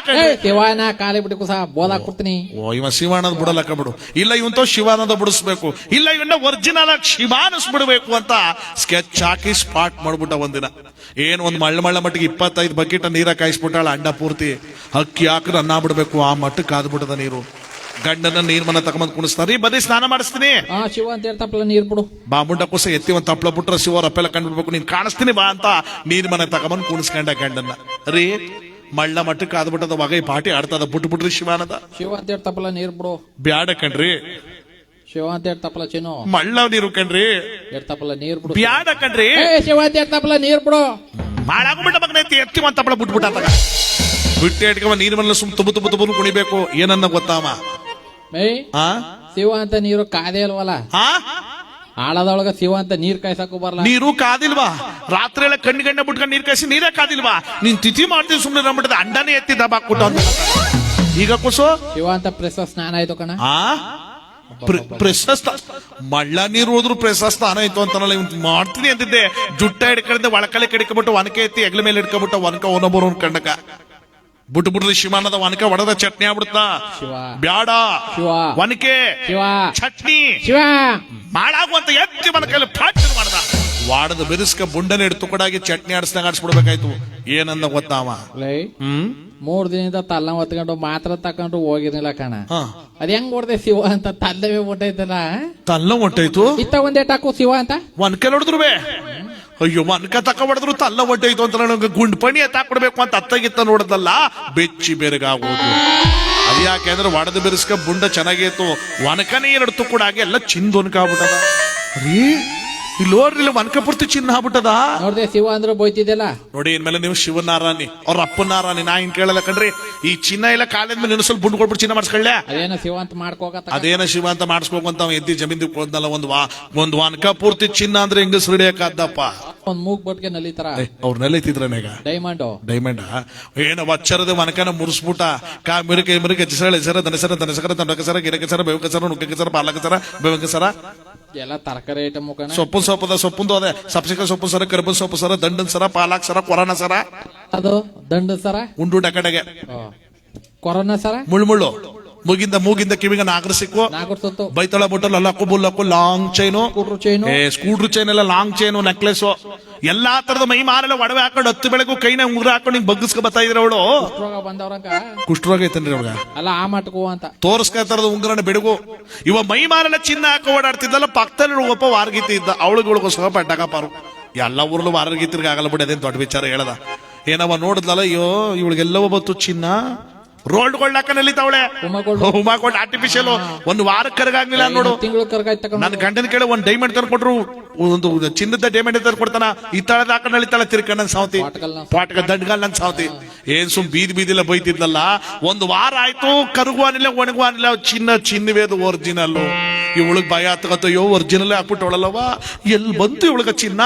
S2: ಶಿವಾನ ಕಾಲಿ ಬಿಟ್ಟು ಸಹ ಬೋದಾಕ್ ಕೊಡ್ತೀನಿ.
S1: ಇವ ಶಿವಾನದ ಬಿಡಲಕ್ಕ ಬಿಡು. ಇಲ್ಲ ಇವಂತ ಶಿವಾನದ ಬಿಡಿಸ್ಬೇಕು, ಇಲ್ಲ ಇವನ್ನ ಒರಿಜಿನಲ್ ಆಗಿ ಶಿವಾನಿಸ್ಬಿಡ್ಬೇಕು ಅಂತ ಸ್ಕೆಚ್ ಹಾಕಿ ಸ್ಪಾಟ್ ಮಾಡ್ಬಿಟ್ಟ. ಒಂದಿನ ಏನ್ ಒಂದ್ ಮಳ್ಳ ಮಟ್ಟಿಗೆ 25 ಬಕೆಟ್ ನೀರ ಕಾಯಿಸ್ಬಿಟ್ಟಾಳ. ಅಂಡ ಪೂರ್ತಿ ಅಕ್ಕಿ ಹಾಕ್ರೆ ಅನ್ನ ಬಿಡ್ಬೇಕು. ಆ ಮಟ್ಟಕ್ಕೆ ಕಾದ್ಬಿಟ್ಟದ ನೀರು. ಗಂಡನ ನೀರ್ ಮನ ತಗೊಂಡ್ ಕುಣಿಸ್ತಾರ. ಬರೀ ಸ್ನಾನ ಮಾಡಿಸ್ತೀನಿ
S2: ಶಿವ ಅಂತ ಹೇಳ್ತಪ್ಪಲ್ಲ ನೀರ್ ಬಿಡು.
S1: ಬಾಮುಂಡ ಕೋಸ ಎತ್ತಿ ಒಂದ್ ತಪ್ಪಲ ಬಿಟ್ರೆ ಶಿವ ರಪ್ಪೆಲ್ಲ ಕಂಡ್ಬಿಡ್ಬೇಕು. ನೀನ್ ಕಾಣಿಸ್ತೀನಿ ಬಾ ಅಂತ ನೀರ್ ಮನೆ ತಗೊಂಡ್ ಕುಣಿಸ್ಕೊಂಡ ಗಂಡನ್ನ. ರೀ ಮಳ್ಳ ಮಟ್ಟಕ್ಕೆ ಆದ್ಬಿಟ್ಟದ. ಒಗೈ ಪಾಟಿ ಆಡ್ತದ. ಬಿಟ್ಬಿಡ್ರಿ ಶಿವಾನದ.
S2: ಶಿವ ಅಂತ ಹೇಳ್ತಪ್ಪಲ್ಲ ನೀರ್ ಬಿಡು.
S1: ಬ್ಯಾಡ ಕಣ್ರಿ.
S2: ಶಿವ ಅಂತ ಹೇಳ್ತಪ್ಪಲ್ಲ ಚಿನ್ನು.
S1: ಮಳ್ಳ ನೀರು ಕಣ್ರಿ.
S2: ಹೇಳ್ತಪ್ಪಲ್ಲ ನೀರ್ ಬಿಡು.
S1: ಬ್ಯಾಡ ಕಣ್ರಿ.
S2: ಶಿವ ಅಂತ ಹೇಳ್ತಪ್ಪಲ್ಲ ನೀರ್ ಬಿಡು.
S1: ಮಾಡಾಗ್ಬಿಟ್ಟ ಮಗನ ಎತ್ತಿ ಒಂದ್ ತಪ್ಪಲ ಬಿಟ್ಬಿಟ್ಟ. ಬಿಟ್ಟು ಇಟ್ಕೊಂಡ್ ನೀರ್ ಮನೆಲ್ಲ ಸುಮ್ ತುಬು ಕುಣಿಬೇಕು. ಏನನ್ನ ಗೊತ್ತಾಮ
S2: ಶಿವ ಅಂತ ನೀರು ಕಾದೇ ಅಲ್ವಲ್ಲ. ಆಳದೊಳಗ ಶಿವ ಅಂತ ನೀರ್ ಕಾಯ್ಸಕ್ಕೂ ಬರಲ್ಲ.
S1: ನೀರು ಕಾದಿಲ್ವಾ? ರಾತ್ರಿ ಎಲ್ಲ ಕಣ್ಣು ಬಿಟ್ಕೊಂಡು ನೀರ್ ಕಾಯಿಸಿ ನೀರೇ ಕಾದಿಲ್ವಾ? ನೀನ್ ತಿಥಿ ಮಾಡ್ತೀವಿ ಸುಮ್ನೆ ನಂಬಿಟ್ಟದ. ಅಂಡನೇ ಎತ್ತಿ ದಬಾಕ್ಬಿಟ್ಟ. ಈಗ ಕುಸು
S2: ಶಿವ ಅಂತ ಪ್ರೆಸ ಸ್ನಾನ ಆಯ್ತು ಕಣ.
S1: ಪ್ರಶಸ್ತ ಮಳ್ಳ ನೀರು ಹೋದ್ರು ಪ್ರಶಸ್ತ ಸ್ನಾನ ಆಯ್ತು ಅಂತಾನಲ್ಲ. ಇವ್ ಮಾಡ್ತೀನಿ ಅಂತಿದ್ದೆ. ಜುಟ್ಟ ಹಿಡ್ಕೊಂಡೆ ಒಳಕಲೆ ಕಡಿಕೊಂಡ್ಬಿಟ್ಟು ಒನಕೆ ಎತ್ತಿ ಹೆಗ್ಲ ಮೇಲೆ ಹಿಡ್ಕೊಂಡ್ಬಿಟ್ಟ. ಒನಕ ಒನೊಬ್ಬರು ಕಂಡಕ ಬಿಟ್ಬಿಡ್ರಿ. ಶಿವಾನದ ಒನಕ ಒಡದ ಚಟ್ನಿ ಆಗ್ಬಿಡುತ್ತ. ಬ್ಯಾಡ ಒನಕೆ ಚಟ್ನಿ
S2: ಶಿವ
S1: ಮಾಡಾಗುವಂತ ಎತ್ತಿ ಮನ ಕೈಲಿ ಫ್ರಾಕ್ಚರ್ ಮಾಡ್ದ. ವಾಡದ ಬೆರೆಸ್ಕ ಬುಂಡನೆ ಹಿಡ್ತು ಕೊಡಾಗಿ ಚಟ್ನಿ ಆಡಿಸ್ದಂಗ ಆಡಿಸ್ಬಿಡ್ಬೇಕಾಯ್ತು. ಏನಂದ ಗೊತ್ತಾವ?
S2: 3 ದಿನದಿಂದ ತಲ್ಲ ಹೊತ್ಕೊಂಡು ಮಾತ್ರ ತಕೊಂಡು ಹೋಗಿರ್ಲಿಲ್ಲ ಕಣ. ಅದ್ ಹೆಂಗ್ ಹೊಡ್ದೆ ಶಿವ ಅಂತ? ತಲ್ಲವೇ ಹೊಟ್ಟೈತಲ್ಲ.
S1: ತಲ್ಲ ಹೊಟ್ಟೈತು.
S2: ಇತ್ತ ಒಂದೇಟ್ ಹಾಕು ಶಿವ ಅಂತ
S1: ಒನ್ಕೆ ನೋಡಿದ್ರು. ಅಯ್ಯೋ ಒನ್ಕ ತಕೊಂಡ್ಬಿಡಿದ್ರು ತಲ್ಲ ಹೊಟ್ಟೈತು ಅಂತ ನನಗೆ ಗುಂಡ್ ಪಣಿ ಎತ್ತಾಕ್ಬಿಡ್ಬೇಕು ಅಂತ ಅತ್ತಗಿತ್ತ ನೋಡದಲ್ಲ. ಬೆಚ್ಚಿ ಬೆರಗಾಗೋದು. ಅದ್ಯಾಕೆ ಅಂದ್ರೆ ಒಡದ ಬೆರೆಸ್ಕ ಬುಂಡ ಚೆನ್ನಾಗಿತ್ತು. ಒನಕನೇ ಎರಡು ಕೂಡ ಆಗಿ ಎಲ್ಲ ಚಿಂದ ಒನಕ ಆಗ್ಬಿಟ್ಟದ. ರೀ ಇಲ್ಲಿ ನೋಡ್ರಿ, ಇಲ್ಲಿ ಒನಕ ಪೂರ್ತಿ ಚಿನ್ನ ಆಗ್ಬಿಟ್ಟದ.
S2: ನೋಡ್ದೆ ಶಿವ ಅಂದ್ರೆ ಬೋಯ್ತಿದ್ದೆಲ್ಲ
S1: ನೋಡಿ. ಇನ್ಮೇಲೆ ನೀವು ಶಿವನಾರಾಣಿ ಅವ್ರ ಅಪ್ಪನಾರಾಣಿ ನಾ ಹಿಂಗ್ ಕೇಳಲ್ಲ ಕಣ್ರಿ. ಈ ಚಿನ್ನ ಎಲ್ಲ ಕಾಲದ ಮೇಲೆ ಇನ್ನೊಂದು ಸ್ವಲ್ಪ ಬುಂಡ್ ಕೊಟ್ಬಿಟ್ಟು ಚಿನ್ನ ಮಾಡಿಸ್ಕೊಳ್ಳೆ.
S2: ಅದೇನ ಶಿವ ಅಂತ ಮಾಡ್ಕೋಕ.
S1: ಅದೇನ ಶಿವ ಅಂತ ಮಾಡಿಸ್ಬೇಕು ಅಂತ ಎದ್ದಿ ಜಮೀನ್ ಹೋದ್ನಲ್ಲ. ಒಂದ್ ಒನಕ ಪೂರ್ತಿ ಚಿನ್ನ ಅಂದ್ರೆ ಹೆಂಗಸ್ ಹಿಡಿಯಕಾದ್ದಪ್ಪ.
S2: ಒಂದ್ ಮೂಗ್ ಬಟ್ಗೆ ನಲಿತಾರ.
S1: ಅವ್ರ ನೆಲಿತಿದ್ರನೇಗ ಡೈಮಂಡ್ ಏನ ವಚ್ಚರದ ಒನಕನ ಮುರಿಸ್ಬಿಟ್ಟ. ಮಿರುಕ ಹೆಸರ ದನಸರ ತಂಡಕಸರ ಗಿರಕಸರ ಬೇವಕಸರ ನುಗ್ಗಕಸರ ಪಾಲಕಸರ ಬೇವಕಸರ
S2: ಎಲ್ಲ ತರಕಾರಿ ಐಟಮ್
S1: ಸೊಪ್ಪುಂದು ಅದೇ ಸಬ್ಸಿಕ ಸೊಪ್ಪು ಸರ, ಕರ್ಬನ್ ಸೊಪ್ಪು ಸರ, ದಂಡನ್ ಸರ, ಪಾಲಾಕ್ ಸರ, ಕೊರೋನಾ ಸರ.
S2: ಅದು ದಂಡ ಸರ,
S1: ಉಂಡು ಡಕಡೆಗೆ
S2: ಕೊರೋನಾ ಸರ,
S1: ಮುಳ್ಳು ಮೂಗಿಂದ ಕಿವಿಗ ನಾಗರ ಸಿಕ್ಕು
S2: ನಾಗರ್ಸತ್ತು
S1: ಬೈತಳ ಬುಟ್ಟಲ್ ಅಲ್ಲಕ್ಕು ಬುಲ್ಲಕ್ಕು long chain
S2: scooter chain
S1: scooter chain ಎಲ್ಲ ಲಾಂಗ್ ಚೈನು ನೆಕ್ಲೆಸ್ ಎಲ್ಲಾ ತರದ ಮೈ ಮಾರೆಲ್ಲ ಒಡವೆ ಹಾಕೊಂಡು ಹತ್ತು ಬೆಳಕು ಕೈನ ಉಂಗ್ರ ಹಾಕೊಂಡು ಹಿಂಗ್ ಬಗ್ಗಿಸ್ಕೊ ಬರ್ತಾ ಇದ್ರ ಅವಳು
S2: ಕುಷ್ಠರೋಗ ಬಂದವ್ರಂಗ
S1: ಕುಷ್ಠರೋಗ ಐತನ್ರಿ ಅವಳ
S2: ಅಲ್ಲ ಆ ಮಟ್ಕೋ ಅಂತ
S1: ತೋರ್ಸ್ಕ ತರದ ಉಂಗ್ರನ ಬೆಳಗು ಇವ ಮೈ ಮಾರೆಲ್ಲ ಚಿನ್ನ ಹಾಕೋ ಓಡಾಡ್ತಿದ್ದಲ್ಲ ಪಕ್ಕದಲ್ಲಿ ಒಬ್ಬ ವಾರಗೀತಿ ಇದ್ದ ಅವಳುಗಳಿಗೋಸ್ಕರ ಪಟ್ಟಾಕಪಾರು ಎಲ್ಲ ಊರ್ಲು ವಾರಗೀತಿರ್ಗ ಆಗಲ್ಲ ಬಿಡಿ ಅದೇನ್ ದೊಡ್ಡ ವಿಚಾರ ಹೇಳದ ಏನವ ನೋಡಿದ್ಲಲ್ಲ ಅಯ್ಯೋ ಇವಳಿಗೆಲ್ಲವ ಬತ್ತು ಚಿನ್ನ ರೋಲ್ಡ್ಗಳು ಹಾಕನಲ್ಲಿತಾವಳೆ ಹುಮಾಕೊಂಡು ಆರ್ಟಿಫಿಷಿಯಲ್ ಒಂದು ವಾರ ಕರಗಾಗ್ಲಿಲ್ಲ ನೋಡು
S2: ತಿಂಗಳು ಕರ್ಗಾಯ್ತು ತಗೊಂಡು
S1: ನನ್ನ ಗಂಡನ ಕೇಳಿ ಒಂದ್ ಡೈಮಂಡ್ ತಂದ್ಕೊಟ್ರು ಒಂದು ಚಿನ್ನದ ಡೈಮಂಡ್ ತಂದ್ಕೊಡ್ತಾನ ಇತ್ತಾಳದ ಹಾಕೊಂಡಳಿತಾಳ ತಿರ್ಕಂಡ್ ಸಾವತಿ ಪಾಟ್ಗ ದಂಡ್ಗಲ್ ನನ್ ಸಾವತಿ ಏನ್ ಸುಮ್ ಬೀದಿಲ್ಲ ಬೈತಿದ್ಲಲ್ಲ ಒಂದು ವಾರ ಆಯ್ತು ಕರುಗುವಾನಿಲ್ಲ ಒಣಗುವಾನಿಲ್ಲ ಚಿನ್ನವೇದು ಒರಿಜಿನಲ್ ಇವಳಿಗೆ ಭಯ ಹತ್ಕತ್ತ ಅಯ್ಯೋ ಒರಿಜಿನಲ್ ಹಾಕ್ಬಿಟ್ಟವಳಲ್ಲವ ಎಲ್ಲಿ ಬಂತು ಇವಳಿಗ ಚಿನ್ನ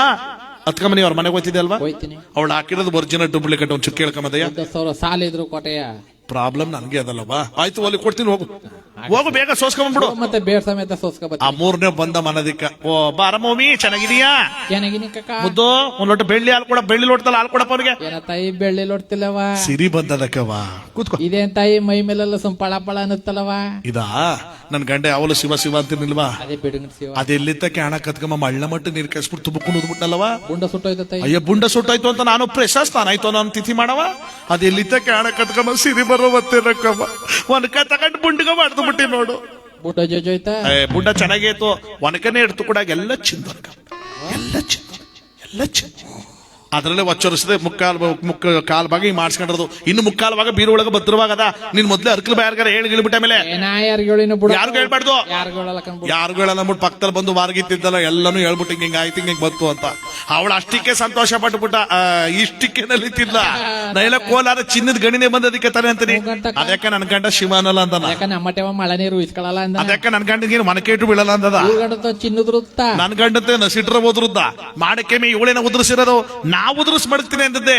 S1: ಹತ್ಕಮನಿ ಅವ್ರ ಮನೆಗೆ ಹೋಗ್ತಿದ್ದೆ ಅಲ್ವಾ
S2: ಹೋಯ್ತೀನಿ
S1: ಅವಳು ಹಾಕಿರೋದು ಒರಿಜಿನಲ್ ಡೂಪ್ಲಿಕೇಟ್ ಒಂದ್ ಚುಕ್ಕ ಕೇಳ್ಕೊಂಬದಯ್ಯ
S2: 10,000 ಸಾಲ ಇದ್ರು ಕೋಟೆಯ
S1: ಪ್ರಾಬ್ಲಮ್ ನನ್ಗೆ ಅದಲ್ಲವಾ ಆಯ್ತು ಅಲ್ಲಿ ಕೊಡ್ತೀನಿ ಹೋಗು ಬೇಗ ಸೋಸ್ಕೊಂಡ್ಬಿಡು
S2: ಮತ್ತೆ ಬೇಡ ಸಮೇತ ಸೋಸ್ಕ
S1: ಆ ಮೂರನೇ ಬಂದ ಮನದಿಕ್ಕ ಓ ಬಾರಮೋಮಿ ಚೆನ್ನಾಗಿದೀಯಾ
S2: ಏನಾಗಿನಿ ಕಕ್ಕ
S1: ಮುದ್ದು ಒಂದ್ ಲೋಟ ಬೆಳ್ಳಿ ಹಾಲು ಕೊಡ ಬೆಳ್ಳಿ ಲೋಟದಲ್ಲಿ ಹಾಲು ಕೊಡಪ್ಪ ಅವ್ರಿಗೆ
S2: ಏನ ತಾಯಿ ಬೆಳ್ಳಿ ಲೊಡ್ತಿಲ್ಲವ
S1: ಸಿರಿ ಬಂದದಕ್ಕವ ಕೂತ್ಕೋ
S2: ಇದೇನ್ ತಾಯಿ ಮೈ ಮೇಲೆಲ್ಲ ಪಳ ಪಳ ಅನ್ನತ್ತಲ್ಲವ
S1: ಇದಾ ನನ್ ಗಂಡ ಯಾವಲು ಶಿವ ಅಂತಿರ್ನಿಲ್ವಾ
S2: ಅದೇ ಬಿಡುಗಡೆ ಶಿವ
S1: ಅದೆಲ್ಲಿತ್ತ ಕ್ಯಾಣ ಕತ್ಕಮ್ಮ ಮಳ್ಳ ಮಟ್ಟ ನೀರ್ ಕಸ್ಬಿಟ್ಟು ತುಬ್ಕೊಂಡು ಉದ್ಬಿಟ್ನಲ್ವಾ
S2: ಗುಂಡ ಸುಟ್ಟೋಯ್ತ ತಾಯಿ
S1: ಅಯ್ಯ ಬುಂಡ ಸುಟ್ಟಾಯ್ತು ಅಂತ ನಾನು ಪ್ರಶಸ್ತಾನ ಆಯ್ತು ನಾನು ತಿಥಿ ಮಾಡವ ಅದೆಲ್ಲಿತ್ತ ಕ್ಯಾಣ ಕತ್ಕಮ್ಮ ಸಿರಿ ಬರೋ ಬತ್ತೇನಕ್ಕಮ್ಮ ಒನಕ ತಗೊಂಡು ಬುಂಡಿಗ ಮಾಡ್ದು ಬಿಟ್ಟಿ ನೋಡು
S2: ಬುಡ್ಡ ಜೋಯ್ತಾ
S1: ಬುಂಡ ಚೆನ್ನಾಗೈತು ಒನಕನೇ ಎಡ್ತು ಕೂಡ ಎಲ್ಲ ಚಿಂದ ಎಲ್ಲ ಚಿಂದ ಅದ್ರಲ್ಲೇ ಒಚ್ಚರಿಸದೆ ಕಾಲ್ ಭಾಗ ಹಿಂಗ್ ಮಾಡ್ಸ್ಕೊಂಡಿರೋದು ಇನ್ನು ಮುಕ್ಕಾಲ್ ಭಾಗ ಬೀರು ಒಳಗ ಭದ್ರವಾಗದ ನಿನ್ ಮೊದ್ಲೇ ಅರ್ಕಲ್ ಬಾಯಾರ್ಗಾರ ಹೇಳಿಬಿಟ್ಟ ಮೇಲೆ ಯಾರು ಹೇಳ್ಬಾರ್ದು ಯಾರು ಹೇಳಲ್ಲ ಅಂದ್ಬಿಟ್ಟು ಪಕ್ಕದಲ್ಲಿ ಬಂದು ವಾರಗಿತ್ತಿದ್ದಲ್ಲ ಎಲ್ಲಾನು ಹೇಳ್ಬಿಟ್ಟು ಹಿಂಗ ಆಯ್ತು ಹಿಂಗ್ ಬಂತು ಅಂತ ಅವಳು ಅಷ್ಟಕ್ಕೆ ಸಂತೋಷ ಪಟ್ಬಿಟ್ಟ ಇಷ್ಟಕ್ಕೆ ನಲಿತಿಲ್ಲ ನೈಲ ಕೋಲಾರ ಚಿನ್ನದ ಗಣಿನೇ ಬಂದದಕ್ಕೆ ತಾನೆ ಅಂತೀನಿ ಅದಕ್ಕೆ ನನ್ ಗಂಡ ಶಿವನಲ್ಲ ಅಂತಾನ
S2: ನಮ್ಮಟೆವ ಮಳೆ ನೀರು ಇಸ್ಕೊಳ್ಳಲ್ಲ ಅಂದ
S1: ಅದಕ್ಕೆ ನನ್ ಗಂಡಗೇನು ಮನಕೇಟು ಬೀಳಲ್ಲ ಅಂತದ
S2: ಚಿನ್ನದ್ರುತ್ತ
S1: ನನ್ ಗಂಡಂತೆ ನಸಿಟ್ರ ಓದ್ರುದ್ದ ಮಾಡಕ್ಕೆ ಮೇ ಇವಳೇನ ಉದುರಿಸಿರೋದು ನಾವು ಉದುರಿಸ್ ಮಾಡ್ತೀನಿ ಅಂತದ್ದೆ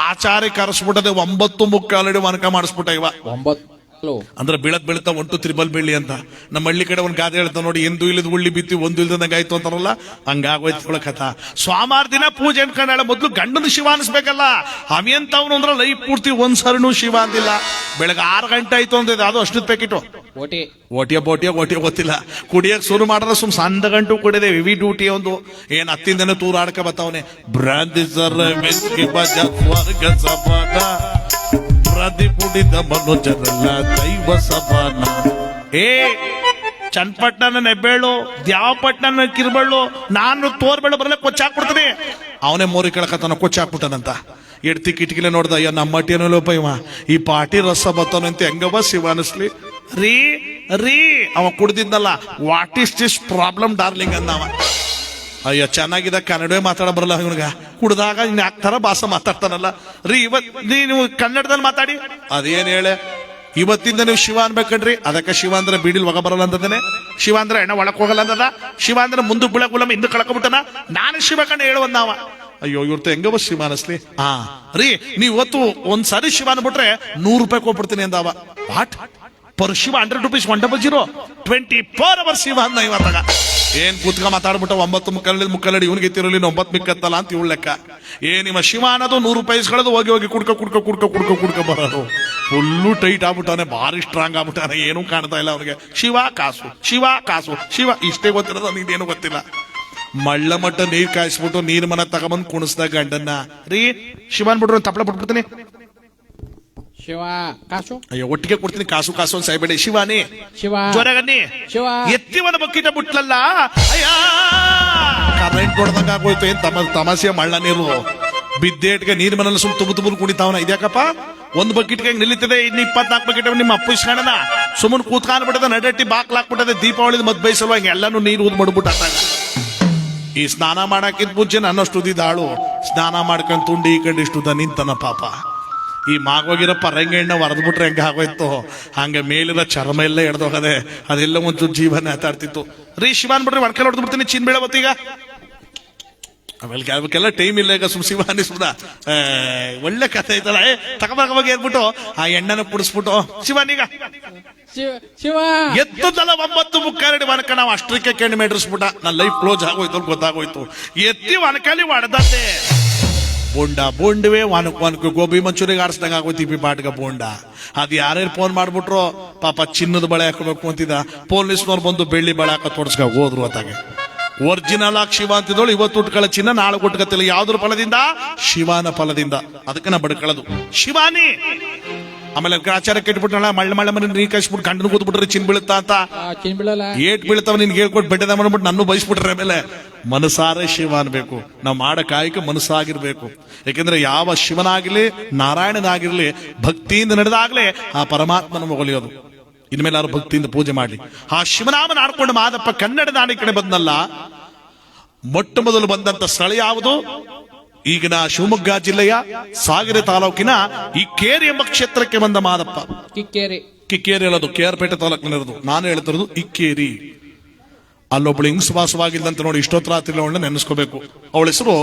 S1: ಆಚಾರ್ಯ ಕರೆಸ್ಬಿಟ್ಟದೆ 9 ಮುಕ್ಕಾಲಡಿ ವನಕ ಮಾಡಿಸ್ಬಿಟ್ಟ ಇವ
S2: 9
S1: ಅಂದ್ರೆ ಬೀಳತ್ತ 1 2 3 ಬೆಳ್ಳಿ ಅಂತ ನಮ್ಮ ಹಳ್ಳಿ ಕಡೆ ಒಂದ್ ಗಾದೆ ಹೇಳ್ತಾ ನೋಡಿ ಎಂದು ಇಲ್ಲದ ಉಳ್ಳಿ ಬಿತ್ತಿ ಒಂದು ಇಲ್ದಂಗ ಆಯ್ತು ಅಂತಾರಲ್ಲ ಹಂಗಾಗೋಯ್ತು ಕಥಾ ಸ್ವಾಮಾರ್ ದಿನ ಪೂಜೆ ಅನ್ಕೊಂಡ ಮೊದ್ಲು ಗಂಡನ ಶಿವ ಅನ್ಸ್ಬೇಕಲ್ಲ ಅವಿಯಂತವ್ನು ಅಂದ್ರೆ ಲೈಫ್ ಪೂರ್ತಿ ಒಂದ್ ಸರಿನೂ ಶಿವ ಅಂದಿಲ್ಲ ಬೆಳಗ್ಗೆ 6 ಗಂಟೆ ಆಯ್ತು ಅಂದಿದೆ ಅದು ಅಷ್ಟದ ಪ್ಯಾಕೆಟು ಓಟಿಯ ಗೊತ್ತಿಲ್ಲ ಕುಡಿಯಕ್ ಶುರು ಮಾಡಿದ್ರೆ ಸುಮ್ ಸಂದ ಗಂಟು ಕುಡಿದೆ ವಿವಿ ಡ್ಯೂಟಿ ಒಂದು ಏನ್ ಹತ್ತಿಂದನೇ ತೂರಾಡ್ಕ ಬತ್ತಾವನೆ ಪ್ರತಿಪುಡಿದ ಮನೋಜರಲ್ಲ ದೈವ ಸಮಾನ ಏ ಚನ್ನಪಟ್ಟಣ ನೆಬ್ಬೇಳು ದ್ಯಾವಪಟ್ಟಣ ಕಿರ್ಬಳ್ಳು ನಾನು ತೋರ್ಬೇಳು ಬರಲ್ಲ ಕೊಚ್ಚಾಕ್ಬಿಡ್ತೀನಿ ಅವನೇ ಮೋರಿ ಕೇಳಕತ್ತಾನ ಕೊಚ್ಚಾಕ್ಬಿಟ್ಟನಂತ ಎಡ್ತಿ ಕಿಟಕಿಲೆ ನೋಡ್ದ ಅಯ್ಯ ನಮ್ಮ ಮಟ್ಟಿಯನಲ್ಲೋಪ ಇವ ಈ ಪಾಟಿ ರಸ ಬತ್ತವನಂತ ಹೆಂಗವ ಶಿವ ಅನಿಸ್ಲಿ ರೀ ಅವ ಕುಡ್ದಿದ್ನಲ್ಲ what is this problem darling ಅಂದವ ಅಯ್ಯ ಚೆನ್ನಾಗಿದ್ದ ಕನ್ನಡವೇ ಮಾತಾಡ ಬರಲ್ಲ ಇವನಿಗ ಕುಡ್ದಾಗ ಇನ್ ಯಾಕ್ತರ ಭಾಷೆ ಮಾತಾಡ್ತಾನಲ್ಲ ಇವತ್ ನೀವು ಕನ್ನಡದಲ್ಲಿ ಮಾತಾಡಿ ಅದೇನ್ ಹೇಳೆ ಇವತ್ತಿಂದ ನೀವು ಶಿವ ಅನ್ಬೇಕನ್ರಿ ಅದಕ್ಕೆ ಶಿವ ಅಂದ್ರೆ ಬೀಡಿಲ್ ಒಗ ಬರಲ್ಲ ಅಂತದೇನೆ ಶಿವ ಅಂದ್ರೆ ಎಣ್ಣ ಒಳಕ್ ಹೋಗಲ್ಲ ಅಂತದ ಶಿವ ಅಂದ್ರೆ ಮುಂದೆ ಬೀಳಕುಲಮ್ಮ ಹಿಂದೆ ಕಳ್ಕೊಬಿಟ್ಟನ ನಾನು ಶಿವ ಕಣ್ಣ ಹೇಳುವಂದ ನಾವ ಅಯ್ಯೋ ಇವ್ರತ ಹೆಂಗವ ಶಿವ ಅನಸ್ಲಿ ನೀವ್ ಇವತ್ತು ಒಂದ್ ಸಾರಿ ಶಿವ ಅನ್ಬಿಟ್ರೆ 100 ರೂಪಾಯಿ ಕೊಟ್ಬಿಡ್ತೀನಿ ಅಂದವ what per Shiva 100 rupees 100 24 hours Shiva ಅಂದ ಇವತ್ತಾಗ ಏನ್ ಕೂತ್ಕ ಮಾತಾಡ್ಬಿಟ್ಟ 9 ಮುಕ್ಕಲ್ಲಡಿ ಇವನಿಗೆ ತಿರಲಿ 9 ಮಿಕ್ಕತ್ತಲ್ಲ ಅಂತ ಇವಳು ಲೆಕ್ಕ ನಿಮ್ಮ ಶಿವ ಅನ್ನೋದು 100 ರೂಪಾಯಿ ಇಸ್ಕೊಳ್ಳೋದು ಹೋಗಿ ಕುಡ್ಕ ಬರೋದು ಫುಲ್ಲು ಟೈಟ್ ಆಗ್ಬಿಟ್ಟವನೆ ಭಾರಿ ಸ್ಟ್ರಾಂಗ್ ಆಗ್ಬಿಟ್ಟಾನೆ ಏನೂ ಕಾಣ್ತಾ ಇಲ್ಲ ಅವ್ರಿಗೆ ಶಿವ ಕಾಸು ಇಷ್ಟೇ ಗೊತ್ತಿರೋದು ನನಗೇನು ಗೊತ್ತಿಲ್ಲ ಮಳ್ಳ ಮಟ್ಟ ನೀರ್ ಕಾಯಿಸ್ಬಿಟ್ಟು ನೀರ್ ಮನ ತಗೊಂಬಂದ್ ಕುಣಿಸ್ದಾಗ ಗಂಡನ್ನ ಶಿವ ಅನ್ಬಿಟ್ರು ತಪ್ಪಳ ಬಿಟ್ಬಿಡ್ತೀನಿ
S2: ಶಿವ ಕಾಸು
S1: ಅಯ್ಯೋ ಒಟ್ಟಿಗೆ ಕೊಡ್ತೀನಿ ಕಾಸು ಅಂತ ಸಾಯ್ಬೇಡಿ ಶಿವಾನಿ
S2: ಶಿವ
S1: ಜ್ವರಗನ್ನಿ
S2: ಶಿವ
S1: ಎತ್ತಿವನ ಬಕ್ಕಿಟ ಬಿಟ್ಲಲ್ಲ ಅಯ್ಯ ಕರೆಂಟ್ ಕೊಡ್ದಂಗ ಆಗೋಯ್ತು ಏನ್ ತಮಾಷೆಯ ಮಳ್ಳ ನೀರು ಬಿದ್ದೇಟ್ಗೆ ನೀರ್ ಮನೆಲ್ಲ ಸುಮ್ ತುಬು ಕುಣಿತಾವನ ಇದ್ಯಾಕಪ್ಪ ಒಂದ್ ಬಕೆಟ್ಗೆ ನಿಲ್ಲಿತದೆ ಇನ್ನು 24 ಬಕೆಟ್ ನಿಮ್ಮ ಅಪ್ಪು ಇಸ್ಕಣನ ಸುಮ್ಮನೆ ಕೂತ್ಕೊಂಡ್ ಬಿಟ್ಟದ ನಡಟ್ಟಿ ಬಾಕ್ಲಾಕ್ಬಿಟ್ಟದೆ ದೀಪಾವಳಿ ಮದ್ ಬೈಸಲ್ವ ಎಲ್ಲಾನು ನೀರು ಊದ್ ಮಾಡ್ಬಿಟ್ಟ ಈ ಸ್ನಾನ ಮಾಡಕ್ಕಿಂತ ಮುಂಚೆ ನನ್ನಷ್ಟು ಉದಿದಾಳು ಸ್ನಾನ ಮಾಡ್ಕೊಂಡ್ ತುಂಡಿ ಈ ಕಡೆ ಇಷ್ಟು ನಿಂತನ ಪಾಪ ಈ ಮಾಗೋಗಿರೋ ಪರಂಗಿ ಎಣ್ಣೆ ಹೊರದ್ಬಿಟ್ರೆ ಹೆಂಗ ಆಗೋಯ್ತು ಹಂಗೆ ಮೇಲಿರೋ ಚರ್ಮ ಎಲ್ಲ ಎಡ್ದೋಗದೆ ಅದೆಲ್ಲ ಒಂಚೂರು ಜೀವನ ಆತಾಡ್ತಿತ್ತು ಶಿವಾನ್ ಬಿಡ್ರಿ ಒಣಕಲ್ ಹೊಡೆದ್ಬಿಡ್ತೀನಿ ಚಿನ್ ಬೇಳೆ ಬತ್ತೀಗ ಆಮೇಲೆ ಕೆಲವಕ್ಕೆಲ್ಲ ಟೈಮ್ ಇಲ್ಲ ಈಗ ಶಿವ ಅನಿಸ್ಬಿಡ ಒಳ್ಳೆ ಕಥೆ ಐತಲ್ಲ ತಗಬಾಗ ಏರ್ಬಿಟ್ಟು ಆ ಎಣ್ಣೆನ ಕುಡಿಸ್ಬಿಟ್ಟು ಶಿವನೀಗ
S2: ಶಿವ
S1: ಎತ್ತದಲ್ಲ 9 ಮುಕ್ಕಾಲಡಿ ವನಕ ನಾವು ಅಷ್ಟಕ್ಕೆ ಕೆಣ್ಣು ಮೇಡ್ರಿಸ್ಬಿಟ್ಟ ನನ್ನ ಲೈಫ್ ಕ್ಲೋಸ್ ಆಗೋಯ್ತು ಗೊತ್ತಾಗೋಯ್ತು ಎತ್ತಿ ವನಕಲ್ಲಿ ಹೊಡೆದತ್ತೆ ಬೋಂಡವೇ ಒನಕ್ಕೆ ಗೋಬಿ ಮಂಚೂರಿಗೆ ಆಡಿಸ್ದಂಗ ಆಗೋತಿ ಬಾಟ್ಗ ಬೋಂಡ ಅದ್ ಯಾರ್ಯಾರು ಫೋನ್ ಮಾಡ್ಬಿಟ್ರು ಪಾಪ ಚಿನ್ನದ ಬಳೆ ಹಾಕೋಬೇಕು ಅಂತಿದ್ದ ಪೊಲೀಸ್ನವ್ರು ಬಂದು ಬೆಳ್ಳಿ ಬಳೆ ಹಾಕೋ ತೋರ್ಸ್ಕ ಹೋದ್ರು ಅತ್ತಾಗೆ ಒರಿಜಿನಲ್ ಆಗಿ ಶಿವ ಅಂತಿದ್ದೋಳು ಇವತ್ತು ಉಟ್ಕೊಳ್ಳೋ ಚಿನ್ನ ನಾಳೆ ಉಟ್ಕತ್ತಿಲ್ಲ ಯಾವ್ದ್ರ ಫಲದಿಂದ ಶಿವನ ಫಲದಿಂದ ಅದಕ್ಕೆ ನಾ ಬಡ್ಕೊಳ್ಳೋದು ಶಿವಾನಿ ಆಮೇಲೆ ಆಚಾರ ಕೆಟ್ಬಿಟ್ರಲ್ಲ ಮಳ್ಳ ಮನೆ ನೀ ಕಳ್ಸ್ಬಿಟ್ಟು ಗಂಡನ ಕೂತ್ಬಿಟ್ರೆ ಚಿನ್ ಬೀಳುತ್ತಾ ಅಂತ
S2: ಚಿನ್ ಬೀಳಲ್ಲ
S1: ಏಟ್ ಬೀಳ್ತಾವ ನಿನ್ಗೆ ಹೇಳ್ಕೊಟ್ಟು ಬೆಟ್ಟದ ಮಾಡ್ಬಿಟ್ಟು ನನ್ನ ಬಯಸ್ಬಿಟ್ರೆ ಆಮೇಲೆ ಮನಸಾರೆ ಶಿವ ಅನ್ಬೇಕು ನಾವು ಮಾಡೋ ಕಾಯಕ ಮನಸ್ಸಾಗಿರ್ಬೇಕು ಯಾಕೆಂದ್ರೆ ಯಾವ ಶಿವನಾಗಿರ್ಲಿ ನಾರಾಯಣನಾಗಿರ್ಲಿ ಭಕ್ತಿಯಿಂದ ನಡೆದಾಗ್ಲೇ ಆ ಪರಮಾತ್ಮನ ಹೊಲಿಯೋದು ಇನ್ಮೇಲೆ ಯಾರು ಭಕ್ತಿಯಿಂದ ಪೂಜೆ ಮಾಡ್ಲಿ ಆ ಶಿವನಾಮನ ಆಡ್ಕೊಂಡು ಮಾದಪ್ಪ ಕನ್ನಡ ನಾಡಿ ಕಡೆ ಬಂದಲ್ಲ ಮೊಟ್ಟ ಮೊದಲು ಬಂದಂತ ಸ್ಥಳ ಯಾವುದು ಈಗಿನ ಶಿವಮೊಗ್ಗ ಜಿಲ್ಲೆಯ ಸಾಗರ ತಾಲೂಕಿನ ಇಕ್ಕೇರಿ ಎಂಬ ಕ್ಷೇತ್ರಕ್ಕೆ ಬಂದ ಮಾದಪ್ಪ ಕಿಕ್ಕೇರಿ ಹೇಳೋದು ಕೇರ್ಪೇಟೆ ತಾಲೂಕಿನದು ನಾನು ಹೇಳ್ತಿರೋದು ಇಕ್ಕೇರಿ ಅಲ್ಲೊಬ್ಳು ಹಿಂಗ್ಸ್ ವಾಸವಾಗಿಲ್ಲಂತ ನೋಡಿ ಇಷ್ಟೊತ್ತು ರಾತ್ರಿ ಅವಳನ್ನ ನೆನೆಸ್ಕೋಬೇಕು ಅವಳ ಹೆಸರು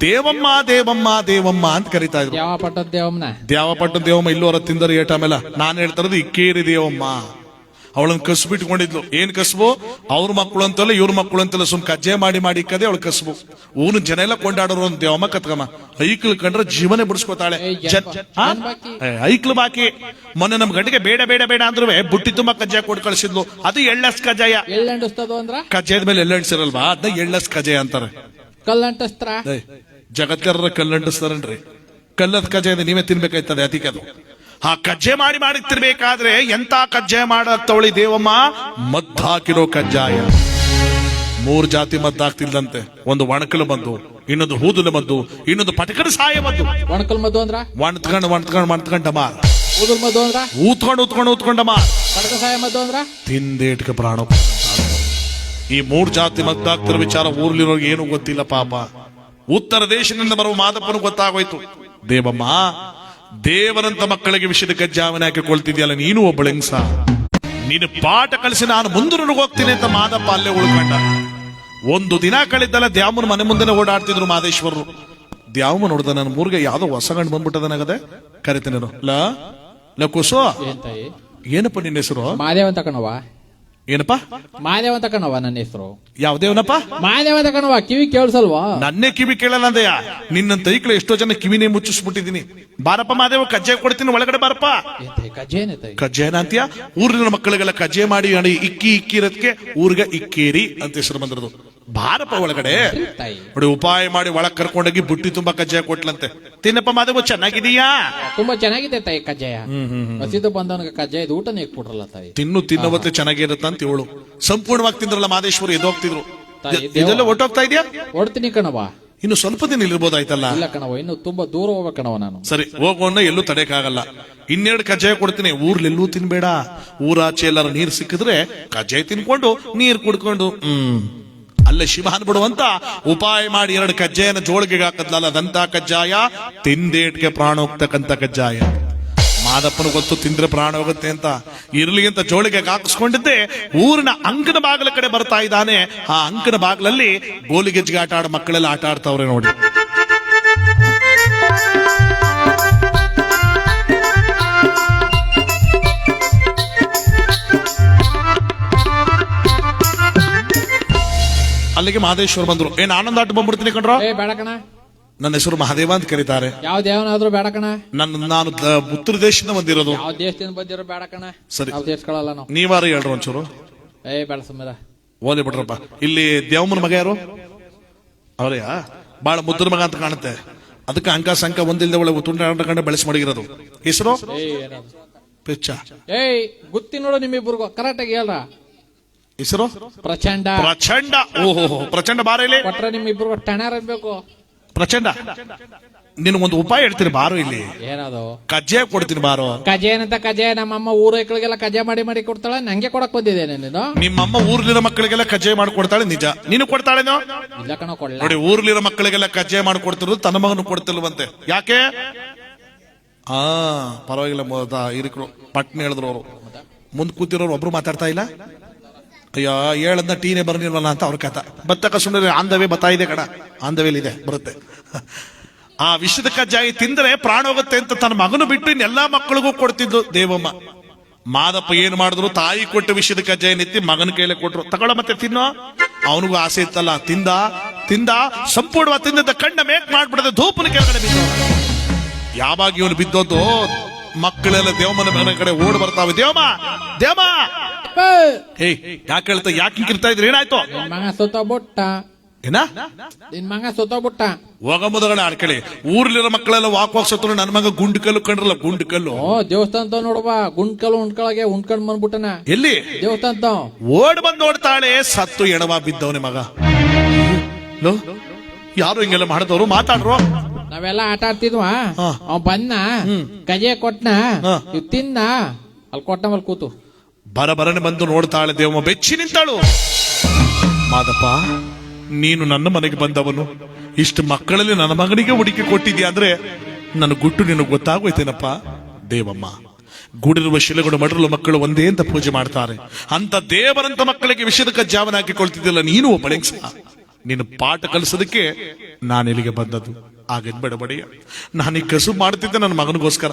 S1: ದೇವಮ್ಮ ದೇವಮ್ಮ ದೇವಮ್ಮ ಅಂತ ಕರೀತಾ ಇದ್ರು ದ್ಯಾವಪಟ್ಟದ ದೇವಮ್ಮ ಇಲ್ಲೋರ ತಿಂದರೆ ಏಟ ಆಮೇಲೆ ನಾನು ಹೇಳ್ತಿರೋದು ಇಕ್ಕೇರಿ ದೇವಮ್ಮ ಅವಳನ್ನ ಕಸ್ಬಿಟ್ಕೊಂಡಿದ್ಲು ಏನ್ ಕಸ್ಬು ಅವ್ರ ಮಕ್ಕಳು ಅಂತಲ್ಲ ಇವ್ರ ಮಕ್ಕಳು ಅಂತಲ್ಲ ಸುಮ್ ಕಜ್ಜೆ ಮಾಡಿ ಕದೆ ಅವಳು ಕಸ್ಬು ಊರಿನ ಜನ ಎಲ್ಲ ಕೊಂಡಾಡೋರು ಅಂತ ದೇವಮ್ಮ ಕತ್ಕಮ್ಮ ಐಕ್ಳು ಕಂಡ್ರೆ ಜೀವನೇ ಬಿಡಿಸ್ಕೋತಾಳೆ ಐಕ್ಳು ಬಾಕಿ ಮೊನ್ನೆ ನಮ್ ಗಂಡಿಗೆ ಬೇಡ ಬೇಡ ಬೇಡ ಅಂದ್ರೂ ಬುಟ್ಟಿ ತುಂಬಾ ಕಜ್ಜಾಯ ಕೊಟ್ಟು ಕಳಿಸಿದ್ಲು ಅದು ಎಳ್ಳಸ್ ಕಜ್ಜಾಯ ಕಜ್ಜಾಯದ ಮೇಲೆ ಎಳ್ಳಂಟಿಸಿರಲ್ವಾ ಅದನ್ನ ಎಳ್ಳಸ್ ಕಜ್ಜಾಯ ಅಂತಾರೆ
S2: ಕಲ್ಲಂಟಸ್ತ್ರ
S1: ಜಗತ್ಕರ ಕಲ್ಲಂಟಿಸ್ತಾರನ್ರಿ ಕಲ್ಲದ ಕಜ್ಜಾಯ ನೀವೇ ತಿನ್ಬೇಕಾಯ್ತದೆ ಅದಕ್ಕೆ ಆ ಕಜ್ಜೆ ಮಾಡಿ ತಿರ್ಬೇಕಾದ್ರೆ ಎಂತ ಕಜ್ಜಾಯ ಮಾಡತ್ತವಳಿ ದೇವಮ್ಮ ಮದ್ದು ಹಾಕಿರೋ ಕಜ್ಜಾಯ 3 ಜಾತಿ ಮದ್ದು ಹಾಕ್ತಿಲ್ದಂತೆ ಒಂದು ಒಣಕಲು ಬಂದು ಇನ್ನೊಂದು ಹೂದುಲ ಬಂದು ಇನ್ನೊಂದು ಪಟಕರ ಸಾಯ ಬಂದು
S2: ಒಣಕಲ್ ಮದ್ದು ಅಂದ್ರ
S1: ಒಣ್ತ್ಕೊಂಡ ಮಾರ್
S2: ಊದುಲ್ ಮದ್ದು ಅಂದ್ರ
S1: ಊತ್ಕೊಂಡ ಮಾರ್
S2: ಪಟಕ ಸಾಯ ಮದ್ದು ಅಂದ್ರ
S1: ತಿಂದೇಟ್ಕ ಪ್ರಾಣ ಈ 3 ಜಾತಿ ಮದ್ದು ಹಾಕ್ತಿರೋ ವಿಚಾರ ಊರ್ಲಿರೋರ್ಗೆ ಏನು ಗೊತ್ತಿಲ್ಲ ಪಾಪ ಉತ್ತರ ದೇಶದಿಂದ ಬರುವ ಮಾದಪ್ಪನು ಗೊತ್ತಾಗೋಯ್ತು ದೇವಮ್ಮ ದೇವರಂತ ಮಕ್ಕಳಿಗೆ ವಿಷಯದ ಕಜ್ಜಾವನೆ ಹಾಕಿಕೊಳ್ತಿದ್ಯಲ್ಲ ನೀನು ಒಬ್ಬ ಹೆಂಗ್ಸ ನೀನು ಪಾಠ ಕಲಿಸಿ ನಾನು ಮುಂದೆ ಹೋಗ್ತೀನಿ ಅಂತ ಮಾದಪ್ಪ ಅಲ್ಲೇ ಉಳ್ಕೊಂಡ ಒಂದು ದಿನ ಕಳಿದ್ದಲ್ಲ ದ್ಯಾಮನ ಮನೆ ಮುಂದೆ ಓಡಾಡ್ತಿದ್ರು ಮಾದೇಶ್ವರರು ದ್ಯಾಮ ನೋಡ್ದ ನನ್ನ ಮೂರ್ಗೆ ಯಾವ್ದೋ ಹೊಸ ಗಂಡು ಬಂದ್ಬಿಟ್ಟದನಾಗದೆ ಕರಿತೀನಿ ಲ ಕುಸೋ ಏನಪ್ಪ ನಿನ್ನ ಹೆಸರು
S2: ಮಾದೇವ ಅಂತ ಕಣವ
S1: ಏನಪ್ಪ
S2: ಮಾದೇವ ಅಂತ ಕಣವ ನನ್ನ ಹೆಸರು
S1: ಯಾವ್ದೇವನಪ್ಪ
S2: ಮಾದೇವ ಅಂತ ಕಣವ ಕಿವಿ ಕೇಳಿಸಲ್ವಾ
S1: ನನ್ನೇ ಕಿವಿ ಕೇಳಲ್ಲ ಅಂದಯ್ಯ ನಿನ್ನಂತ ಐಕ್ಳು ಎಷ್ಟೋ ಜನ ಕಿವಿನೇ ಮುಚ್ಚಿಸ್ಬಿಟ್ಟಿದೀನಿ ಬಾರಪ್ಪ ಮಾದೇವ ಕಜ್ಜಾಯ ಕೊಡ್ತೀನಿ ಒಳಗಡೆ ಬಾರಪ್ಪ ಕಜ್ಜಾಯನ ಅಂತೀಯ ಊರಿನ ಮಕ್ಕಳಿಗೆಲ್ಲ ಕಜ್ಜೆ ಮಾಡಿ ಇಕ್ಕಿ ಇರೋದಕ್ಕೆ ಊರ್ಗ ಇಕ್ಕೇರಿ ಅಂತ ಹೆಸರು ಬಂದಿರೋದು ಬಾರಪ್ಪ ಒಳಗಡೆ ನೋಡಿ ಉಪಾಯ ಮಾಡಿ ಒಳಗ್ ಕರ್ಕೊಂಡೋಗಿ ಬುಟ್ಟಿ ತುಂಬಾ ಕಜ್ಜಾಯ ಕೊಟ್ಲಂತೆ ತಿನ್ನಪ್ಪ ಮಾದೇವ ಚೆನ್ನಾಗಿದೀಯಾ
S2: ತುಂಬಾ ಚೆನ್ನಾಗಿದೆ ತಾಯಿ ಕಜ್ಜಾಯ ಹಸಿದು ಬಂದವನಿಗೆ ಕಜ್ಜಾಯದ ಊಟನೇ ಇಟ್ಬಿಟ್ರಲ್ಲ ತಾಯಿ
S1: ತಿನ್ನವತ್ತೆ ಚೆನ್ನಾಗಿರುತ್ತ ಅಂತ ಹೇಳು ಸಂಪೂರ್ಣವಾಗಿ ತಿಂದ್ರಲ್ಲ ಮಾದೇಶ್ವರಿ ಎದೋಗ್ತಿದ್ರು ಇದೆಲ್ಲ ಒಟ್ಟೋಗ್ತಾ ಇದೆಯಾ
S2: ಓಡ್ತೀನಿ ಕಣವ
S1: ಇನ್ನು ಸ್ವಲ್ಪ ದಿನ ಇಲ್ಲಿರ್ಬೋದಾಯ್ತಲ್ಲ
S2: ಇಲ್ಲ ಕಣವ ಇನ್ನು ತುಂಬಾ ದೂರ ಹೋಗ್ಬೇಕಣವ ನಾನು
S1: ಸರಿ ಹೋಗೋಣ ಎಲ್ಲೂ ತಡೆಯಕ್ಕಾಗಲ್ಲ 2 ಕಜ್ಜಾಯ ಕೊಡ್ತೀನಿ ಊರ್ಲೆಲ್ಲೂ ತಿನ್ಬೇಡ ಊರಾಚೆ ಎಲ್ಲಾರ ನೀರ್ ಸಿಕ್ಕಿದ್ರೆ ಕಜ್ಜಾಯ ತಿನ್ಕೊಂಡು ನೀರ್ ಕುಡ್ಕೊಂಡು ಅಲ್ಲೇ ಶಿವ ಅನ್ಬಿಡುವಂತ ಉಪಾಯ ಮಾಡಿ 2 ಕಜ್ಜಾಯನ ಜೋಳಿಗೆಗೆ ಹಾಕದ್ಲಲ್ಲ ಅದಂತ ಕಜ್ಜಾಯ ತಿಂದೇಟ್ಗೆ ಪ್ರಾಣ ಹೋಗ್ತಕ್ಕಂತ ಕಜ್ಜಾಯ ಮಾದಪ್ಪನ ಗೊತ್ತು ತಿಂದ್ರೆ ಪ್ರಾಣ ಹೋಗುತ್ತೆ ಅಂತ ಇರ್ಲಿ ಅಂತ ಜೋಳಿಗೆ ಹಾಕಿಸ್ಕೊಂಡಿದ್ದೆ ಊರಿನ ಅಂಕನ ಬಾಗಿಲ ಕಡೆ ಬರ್ತಾ ಇದ್ದಾನೆ ಆ ಅಂಕನ ಬಾಗಿಲಲ್ಲಿ ಗೋಲಿಗೆಜ್ಜಿಗೆ ಆಟ ಆಡೋ ಮಕ್ಕಳೆಲ್ಲ ಆಟ ಆಡ್ತಾವ್ರೆ ನೋಡಿ ಅಲ್ಲಿಗೆ ಮಹದೇಶ್ವರ ಬಂದ್ರು ಏನ್ ಆನಂದ ಆಟ ಬಂದ್ಬಿಡ್ತೀನಿ ಕಣ್ರೋ
S2: ಬೇಡ ಕಣ
S1: ನನ್ನ ಹೆಸರು ಮಹಾದೇವ ಅಂತ ಕರೀತಾರೆ
S2: ಯಾವ ದೇವನಾದ್ರೂ ಬೇಡ ಕಣ
S1: ನಾನು ಉತ್ತರ ದೇಶದಿಂದ ಬಂದಿರೋದು
S2: ಯಾವ ದೇಶದಿಂದ ಬಂದಿರೋ ಬೇಡ ಕಣ
S1: ಸರಿ
S2: ದೇಶಗಳಲ್ಲ ನಾವು
S1: ನೀವಾರು ಹೇಳ್ರು ಒಂಚೂರು
S2: ಬೇಡ ಸುಮ್ಮನೆ
S1: ಓದಿ ಬಿಡ್ರಪ್ಪ ಇಲ್ಲಿ ದೇವಮ್ಮನ ಮಗ ಯಾರು ಅವರಯ್ಯ ಬಾಳ ಮುದ್ರ ಮಗ ಅಂತ ಕಾಣುತ್ತೆ ಅದಕ್ಕೆ ಅಂಕ ಸಂಕ ಒಂದಿಲ್ಲದೆ ಒಳ್ಳೆ ತುಂಡ ಬೆಳೆಸಿ ಮಡಗಿರೋದು ಹೆಸರು ಪೆಚ್ಚ
S2: ಗುತ್ತಿ ನೋಡು ನಿಮ್ಮಿಬ್ಬರಿಗೂ ಕರೆಕ್ಟಾಗಿ ಹೇಳ್ರ
S1: ಹೆಸರು
S2: ಪ್ರಚಂಡ
S1: ಓಹೋ ಪ್ರಚಂಡ ಬಾರ ಇಲ್ಲಿ
S2: ಕೊಟ್ರೆ ನಿಮ್ಮಿಬ್ಬರಿಗೂ ಟಣರ್ ಅನ್ಬೇಕು
S1: ಪ್ರಚಂಡ ನಿನಗೊಂದು ಉಪಾಯ ಹೇಳ್ತೀನಿ ಬಾರೋ ಇಲ್ಲಿ
S2: ಏನದು
S1: ಕಜ್ಜಾಯ ಕೊಡ್ತೀನಿ ಬಾರೋ
S2: ಕಜ್ಜಾಯನಂತ ಕಜ್ಜಾಯ ನಮ್ಮಮ್ಮ ಊರೈಕ್ಳಿಗೆಲ್ಲ ಕಜ್ಜಾಯ ಮಾಡಿ ಕೊಡ್ತಾಳೆ ನಂಗೆ ಕೊಡಕ್ ಬಂದಿದ್ದೇನೆ ನೀನು
S1: ನಿಮ್ಮಮ್ಮ ಊರ್ಲಿರೋ ಮಕ್ಕಳಿಗೆಲ್ಲ ಕಜ್ಜಾಯ ಮಾಡ್ಕೊಡ್ತಾಳೆ ನಿಜ ನೀನು ಕೊಡ್ತಾಳೇನೋ
S2: ಇಲ್ಲ ಕಣ ಕೊಡ್ಲ
S1: ನೋಡಿ ಊರ್ಲಿರೋ ಮಕ್ಕಳಿಗೆಲ್ಲ ಕಜ್ಜಾಯ ಮಾಡ್ಕೊಡ್ತಿರೋದು ತನ್ನ ಮಗನು ಕೊಡ್ತಿಲ್ವಂತೆ ಯಾಕೆ ಪರವಾಗಿಲ್ಲ ಇರಿಕರು ಪಟ್ನ ಹೇಳಿದ್ರು ಅವರು ಮುಂದ್ ಕೂತಿರೋರು ಒಬ್ರು ಮಾತಾಡ್ತಾ ಇಲ್ಲ ಅಯ್ಯೋ ಹೇಳದ್ನ ಟೀನೇ ಬರ್ನಿಲ್ವಲ್ಲ ಅಂತ ಅವ್ರ ಕಥ ಬತ್ತಕ ಸುಮ್ಮನೆ ಆಂದವೇ ಬತ್ತಾ ಇದೆ ಕಣ ಆಂದವೇಲಿದೆ ಬರುತ್ತೆ ಆ ವಿಷದ ಕಜ್ಜಾಯ ತಿಂದ್ರೆ ಪ್ರಾಣ ಹೋಗುತ್ತೆ ಅಂತ ತನ್ನ ಮಗನು ಬಿಟ್ಟು ಇನ್ನೆಲ್ಲಾ ಮಕ್ಕಳಿಗೂ ಕೊಡ್ತಿದ್ದು ದೇವಮ್ಮ ಮಾದಪ್ಪ ಏನ್ ಮಾಡಿದ್ರು, ತಾಯಿ ಕೊಟ್ಟ ವಿಷಯದ ಕಜ್ಜಾಯ ನೆತ್ತಿ ಮಗನ ಕೈಲೆ ಕೊಟ್ರು. ತಗೊಳ ಮತ್ತೆ ತಿನ್ನೋ. ಅವನಿಗೂ ಆಸೆ ಇತ್ತಲ್ಲ, ತಿಂದ ಸಂಪೂರ್ಣವಾಗಿ ತಿಂದ ಕಣ್ಣ ಮೇಕ್ ಮಾಡ್ಬಿಡದೆ ಧೂಪನ ಕೆಳಗಡೆ ಬಿದ್ದು. ಯಾವಾಗ ಇವನು ಬಿದ್ದೋದು, ಮಕ್ಕಳೆಲ್ಲ ದೇವಮ್ಮನ ಮನೆ ಕಡೆ ಓಡ್ ಬರ್ತಾವೆ. ದೇವಮ್ಮ ಏಯ್ ಯಾಕೆ ಹೇಳ್ತಾ, ಯಾಕೆ ಹಿಂಗಿರ್ತಾ ಇದ್ರಿ, ಏನಾಯ್ತು?
S2: ಮಗ ಸೊತ್ತೋಗ್ಬಿಟ್ಟ.
S1: ಏನ
S2: ನಿನ್ ಮಗ ಸೊತ್ತೋಗ್ಬಿಟ್ಟ.
S1: ಹೋಗ ಮುದಗಳ ಆಡ್ಕಳಿ. ಊರ್ಲಿರೋ ಮಕ್ಕಳೆಲ್ಲ ವಾಕ್ ಸತ್ತು. ನನ್ನ ಮಗ ಗುಂಡು ಕಲ್ಲು ಕಂಡ್ರಲ್ಲ, ಗುಂಡು ಕಲ್ಲು.
S2: ದೇವಸ್ಥಾನ ನೋಡುವ, ಗುಂಡ್ ಕಲ್ಲು ಉಂಡ್ಕೊಳಗೆ ಉಂಡ್ಕೊಂಡ್ ಬಂದ್ಬಿಟ್ಟನ.
S1: ಎಲ್ಲಿ?
S2: ದೇವಸ್ಥಾನ
S1: ಓಡ್ ಬಂದ್ ನೋಡ್ತಾಳೆ, ಸತ್ತು ಎಣವ ಬಿದ್ದವನೇ ಮಗ. ಯಾರು ಹಿಂಗೆಲ್ಲ ಮಾಡಿದವರು? ಮಾತಾಡ್ರು.
S2: ನಾವೆಲ್ಲ ಆಟ ಆಡ್ತಿದ್ವ. ಅವ್ ಬಂದ, ಕಜೆ ಕೊಟ್ನ, ಇವ್ ತಿನ್ನ, ಅಲ್ಲಿ ಕೊಟ್ಟ ಮೇಲೆ ಕೂತು
S1: ಬರನೆ ಬಂದು ನೋಡ್ತಾಳೆ. ದೇವಮ್ಮ ಬೆಚ್ಚಿ ನಿಂತಾಳು. ಮಾದಪ್ಪ, ನೀನು ನನ್ನ ಮನೆಗೆ ಬಂದವನು, ಇಷ್ಟು ಮಕ್ಕಳಲ್ಲಿ ನನ್ನ ಮಗನಿಗೆ ಹುಡುಕಿ ಕೊಟ್ಟಿದ್ಯಾ ಅಂದ್ರೆ ನನ್ನ ಗುಟ್ಟು ನಿನಗೆ ಗೊತ್ತಾಗೋಯ್ತೇನಪ್ಪ. ದೇವಮ್ಮ, ಗೂಡಿರುವ ಶಿಲೆಗಳು ಮಡರಲು ಮಕ್ಕಳು ಒಂದೇ ಅಂತ ಪೂಜೆ ಮಾಡ್ತಾರೆ. ಅಂತ ದೇವರಂತ ಮಕ್ಕಳಿಗೆ ವಿಷಯದ ಕಜ್ಜಾವನ ಹಾಕಿಕೊಳ್ತಿದ್ದಿಲ್ಲ ನೀನು ಒಬ್ಬಳೆಂಗ್ಸ. ನೀನು ಪಾಠ ಕಲಿಸೋದಕ್ಕೆ ನಾನಿಲ್ಲಿಗೆ ಬಂದದ್ದು. ಆಗದ್ ಬಡಬಡಿಯ ನಾನೀಗ ಕಸು ಮಾಡ್ತಿದ್ದೆ ನನ್ನ ಮಗನಿಗೋಸ್ಕರ.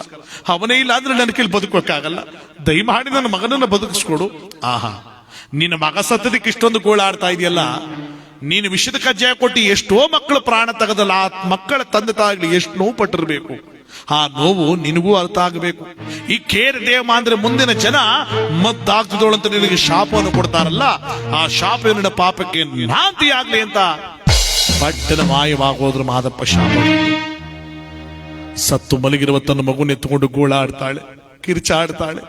S1: ಅವನೇ ಇಲ್ಲ ಅಂದ್ರೆ ನನ್ನ ಕೈಲಿ ಬದುಕೋಕ್ಕಾಗಲ್ಲ. ದಯಮಾಡಿ ನನ್ನ ಮಗನನ್ನ ಬದುಕಿಸ್ಕೊಡು. ಆಹಾ, ನಿನ್ನ ಮಗ ಸತ್ತದಕ್ಕೆ ಇಷ್ಟೊಂದು ಗೋಳಾಡ್ತಾ ಇದೆಯಲ್ಲ. ನೀನು ವಿಷಯದ ಕಜ್ಜಾಯ ಕೊಟ್ಟು ಎಷ್ಟೋ ಮಕ್ಕಳು ಪ್ರಾಣ ತೆಗೆದಲ್ಲ. ಆ ಮಕ್ಕಳ ತಂದೆ ತಾಯಿಗಳು ಎಷ್ಟು ನೋವು ಪಟ್ಟಿರ್ಬೇಕು. ಆ ನೋವು ನಿನಗೂ ಅರ್ಥ ಆಗಬೇಕು. ಈ ಕೇರ್ ದೇವ ಅಂದ್ರೆ ಮುಂದಿನ ಜನ ಮದ್ದಾಗ್ತಿದೋಳಂತ ನಿನಗೆ ಶಾಪವನ್ನು ಕೊಡ್ತಾರಲ್ಲ, ಆ ಶಾಪ ನಿನ್ನ ಪಾಪಕ್ಕೆ ನಾಂತಿ ಆಗ್ಲಿ ಅಂತ ಪಟ್ಟಣ ಮಾಯವಾಗೋದ್ರ ಮಾದಪ್ಪ ಶಾಪ. ಸತ್ತು ಮಲಗಿರುವ ತನ್ನ ಮಗುನ ಎತ್ತುಕೊಂಡು ಗೋಳಾಡ್ತಾಳೆ, ಕಿರ್ಚಾಡ್ತಾಳೆ.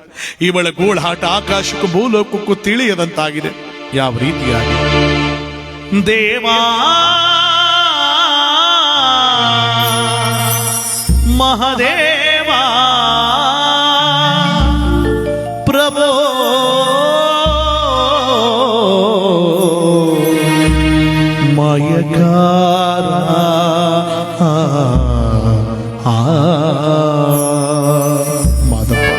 S1: ಇವಳ ಗೋಳಾಟ ಆಕಾಶಕ್ಕೂ ಭೂಲೋಕಕ್ಕೂ ತಿಳಿಯದಂತಾಗಿದೆ. ಯಾವ ರೀತಿಯಾಗಿ ದೇವಾ ಮಹದೇವಾ ಪ್ರಭೋ ಮಾಯಕಾರ ಮಾದಪ್ಪ.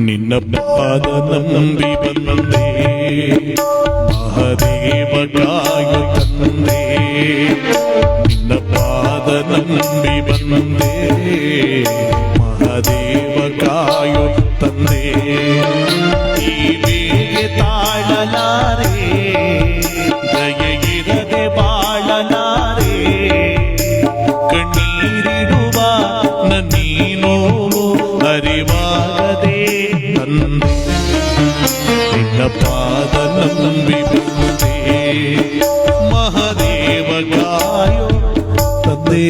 S1: ನಿನ್ನ ಪಾದ ನಂಬಿ ಬಂದೆ, ಮಹದೇವ ಕಾಯು ತಂದೆ. ನಿನ್ನ ಪಾದ ನಂಬಿ ಬಂದೆ, ಮಹದೇವ ಕಾಯು ತಂದೆ. ಈ ಬೇಗೆ ತಾಳಲಾರೆ, ದಯೆಯಿರದೆ ಬಾಳಲಾರೆ. ಕಣ್ಣೀರಿಡುವ ನೀನು ಅರಿವಾಗದೆ ತಂದೆ. ನಿನ್ನ ಪಾದ ನಂಬಿ ಬಂದೆ, ಮಹದೇವ ಕಾಯೋ ತಂದೆ.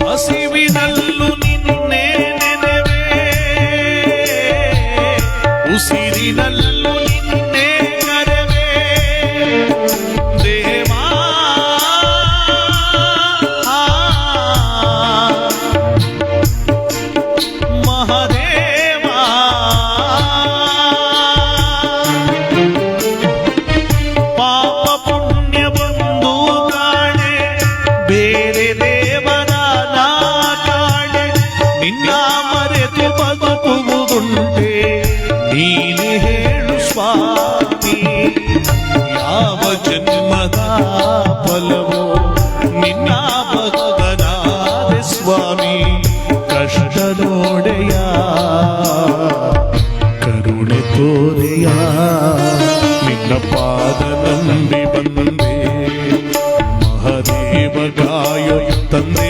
S1: ಹಸಿವಿನಲ್ಲೂ ನಿನ್ನೆ ನೆನೆವೆ, ಉಸಿರಿನಲ್ಲೂ ನಿನ್ನೆ ಕರೆವೆ. ದೇವಾ ಮಹದೇವಾ, ಪಾಪ ಪುಣ್ಯ ಬಂದು ಕಾಣೆ, ಬೇರೆ ದೇವರ ನಾ ಕಾಣೆ. ನಿನ್ನ ಮರೆತು ಬದುಕುವುದುಂಟೆ, ನೀನೆ ಹೇಳು ಸ್ವಾಮಿ. ಯಾವ ಜನ್ಮದ ಫಲವೋ ನಿನ್ನ ಭಕ್ತನಾದ ಸ್ವಾಮಿ. ಕಷ್ಟ ನೋಡೆಯ, ಕರುಣೆ ತೋರೆಯ. ನಿನ್ನ ಪಾದ ನಂಬಿ ಬಂದೆ, ಮಹದೇವ ಗಾಯೋ ತಂದೆ.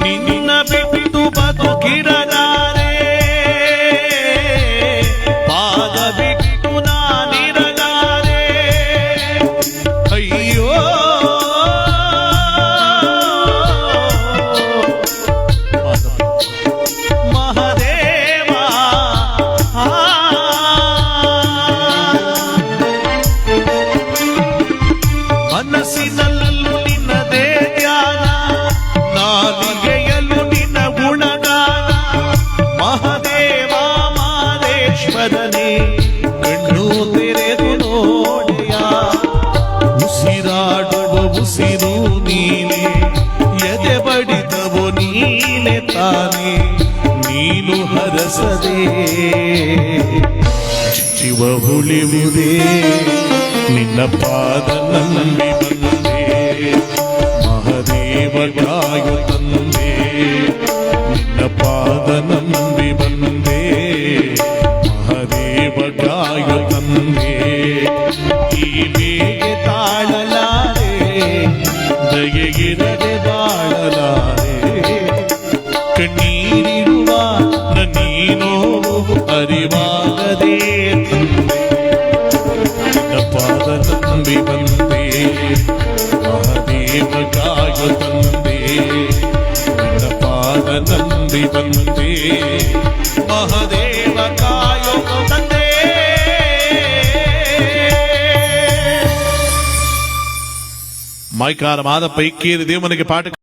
S3: ನಿನ್ನ ಬಿಟ್ಟು ಬದುಕಿರಲಾರೆ, ಪಾದ ಬಿಟ್ಟು ನಾನಿರಲಾರೆ. ಅಯ್ಯೋ ಮಹದೇವ, ಮನಸ್ಸಿನಲ್ಲೂ ನಿನ್ನದೇ ಧ್ಯಾನ, ನಾಲಿಗೆಯಲ್ಲೂ ನಿನ್ನ ಗುಣಗಾನ. ಮಹದೇವ ಮಾದೇಶ್ವರನೇ, ಕಣ್ಣು ತೆರೆದು ನೋಡೆಯ. ಉಸಿರಾಡುವ ಉಸಿರು ನೀನೆ, ಎದೆ ಬಡಿದವು ನೀನೆ ತಾನೆ. ನೀನು ಹರಸದೆ ಶಿವ ಉಳಿವುದೇ, ನಿನ್ನ ಪಾದ ನಂಬಿ ಬಂದೆ. ಮಹದೇವ ಕಾಯು ತಂದೆ, ನಿನ್ನ ಪಾದ ನಂಬಿ ಬಂದೆ. ಮಹದೇವ ಕಾಯು ತಂದೆ. ಈ ಬೇಗೆ ತಾಳಲಾರೆ, ದಯೆಗಿರದೆ ಬಾಳಲಾರೆ. ಕಣ್ಣೀರಿರುವ ನೀನೋ ಅರಿವಾಗದೆ ತಂದೆ. ನಿನ್ನ ಪಾದ ನಂಬಿ ಬಂದೆ, ಮಹದೇವ ಕಾಯು ತಂದೆ. ನಿನ್ನ ಪಾದ ನಂಬಿ ಬಂದೆ, ಮಹದೇವ ಕಾಯು ತಂದೆ.
S1: ಮೈಕಾರ ಮಾದಪ್ಪ ಇಕ್ಕೇರಿ ದೇವನಿಗೆ ಪಾಠ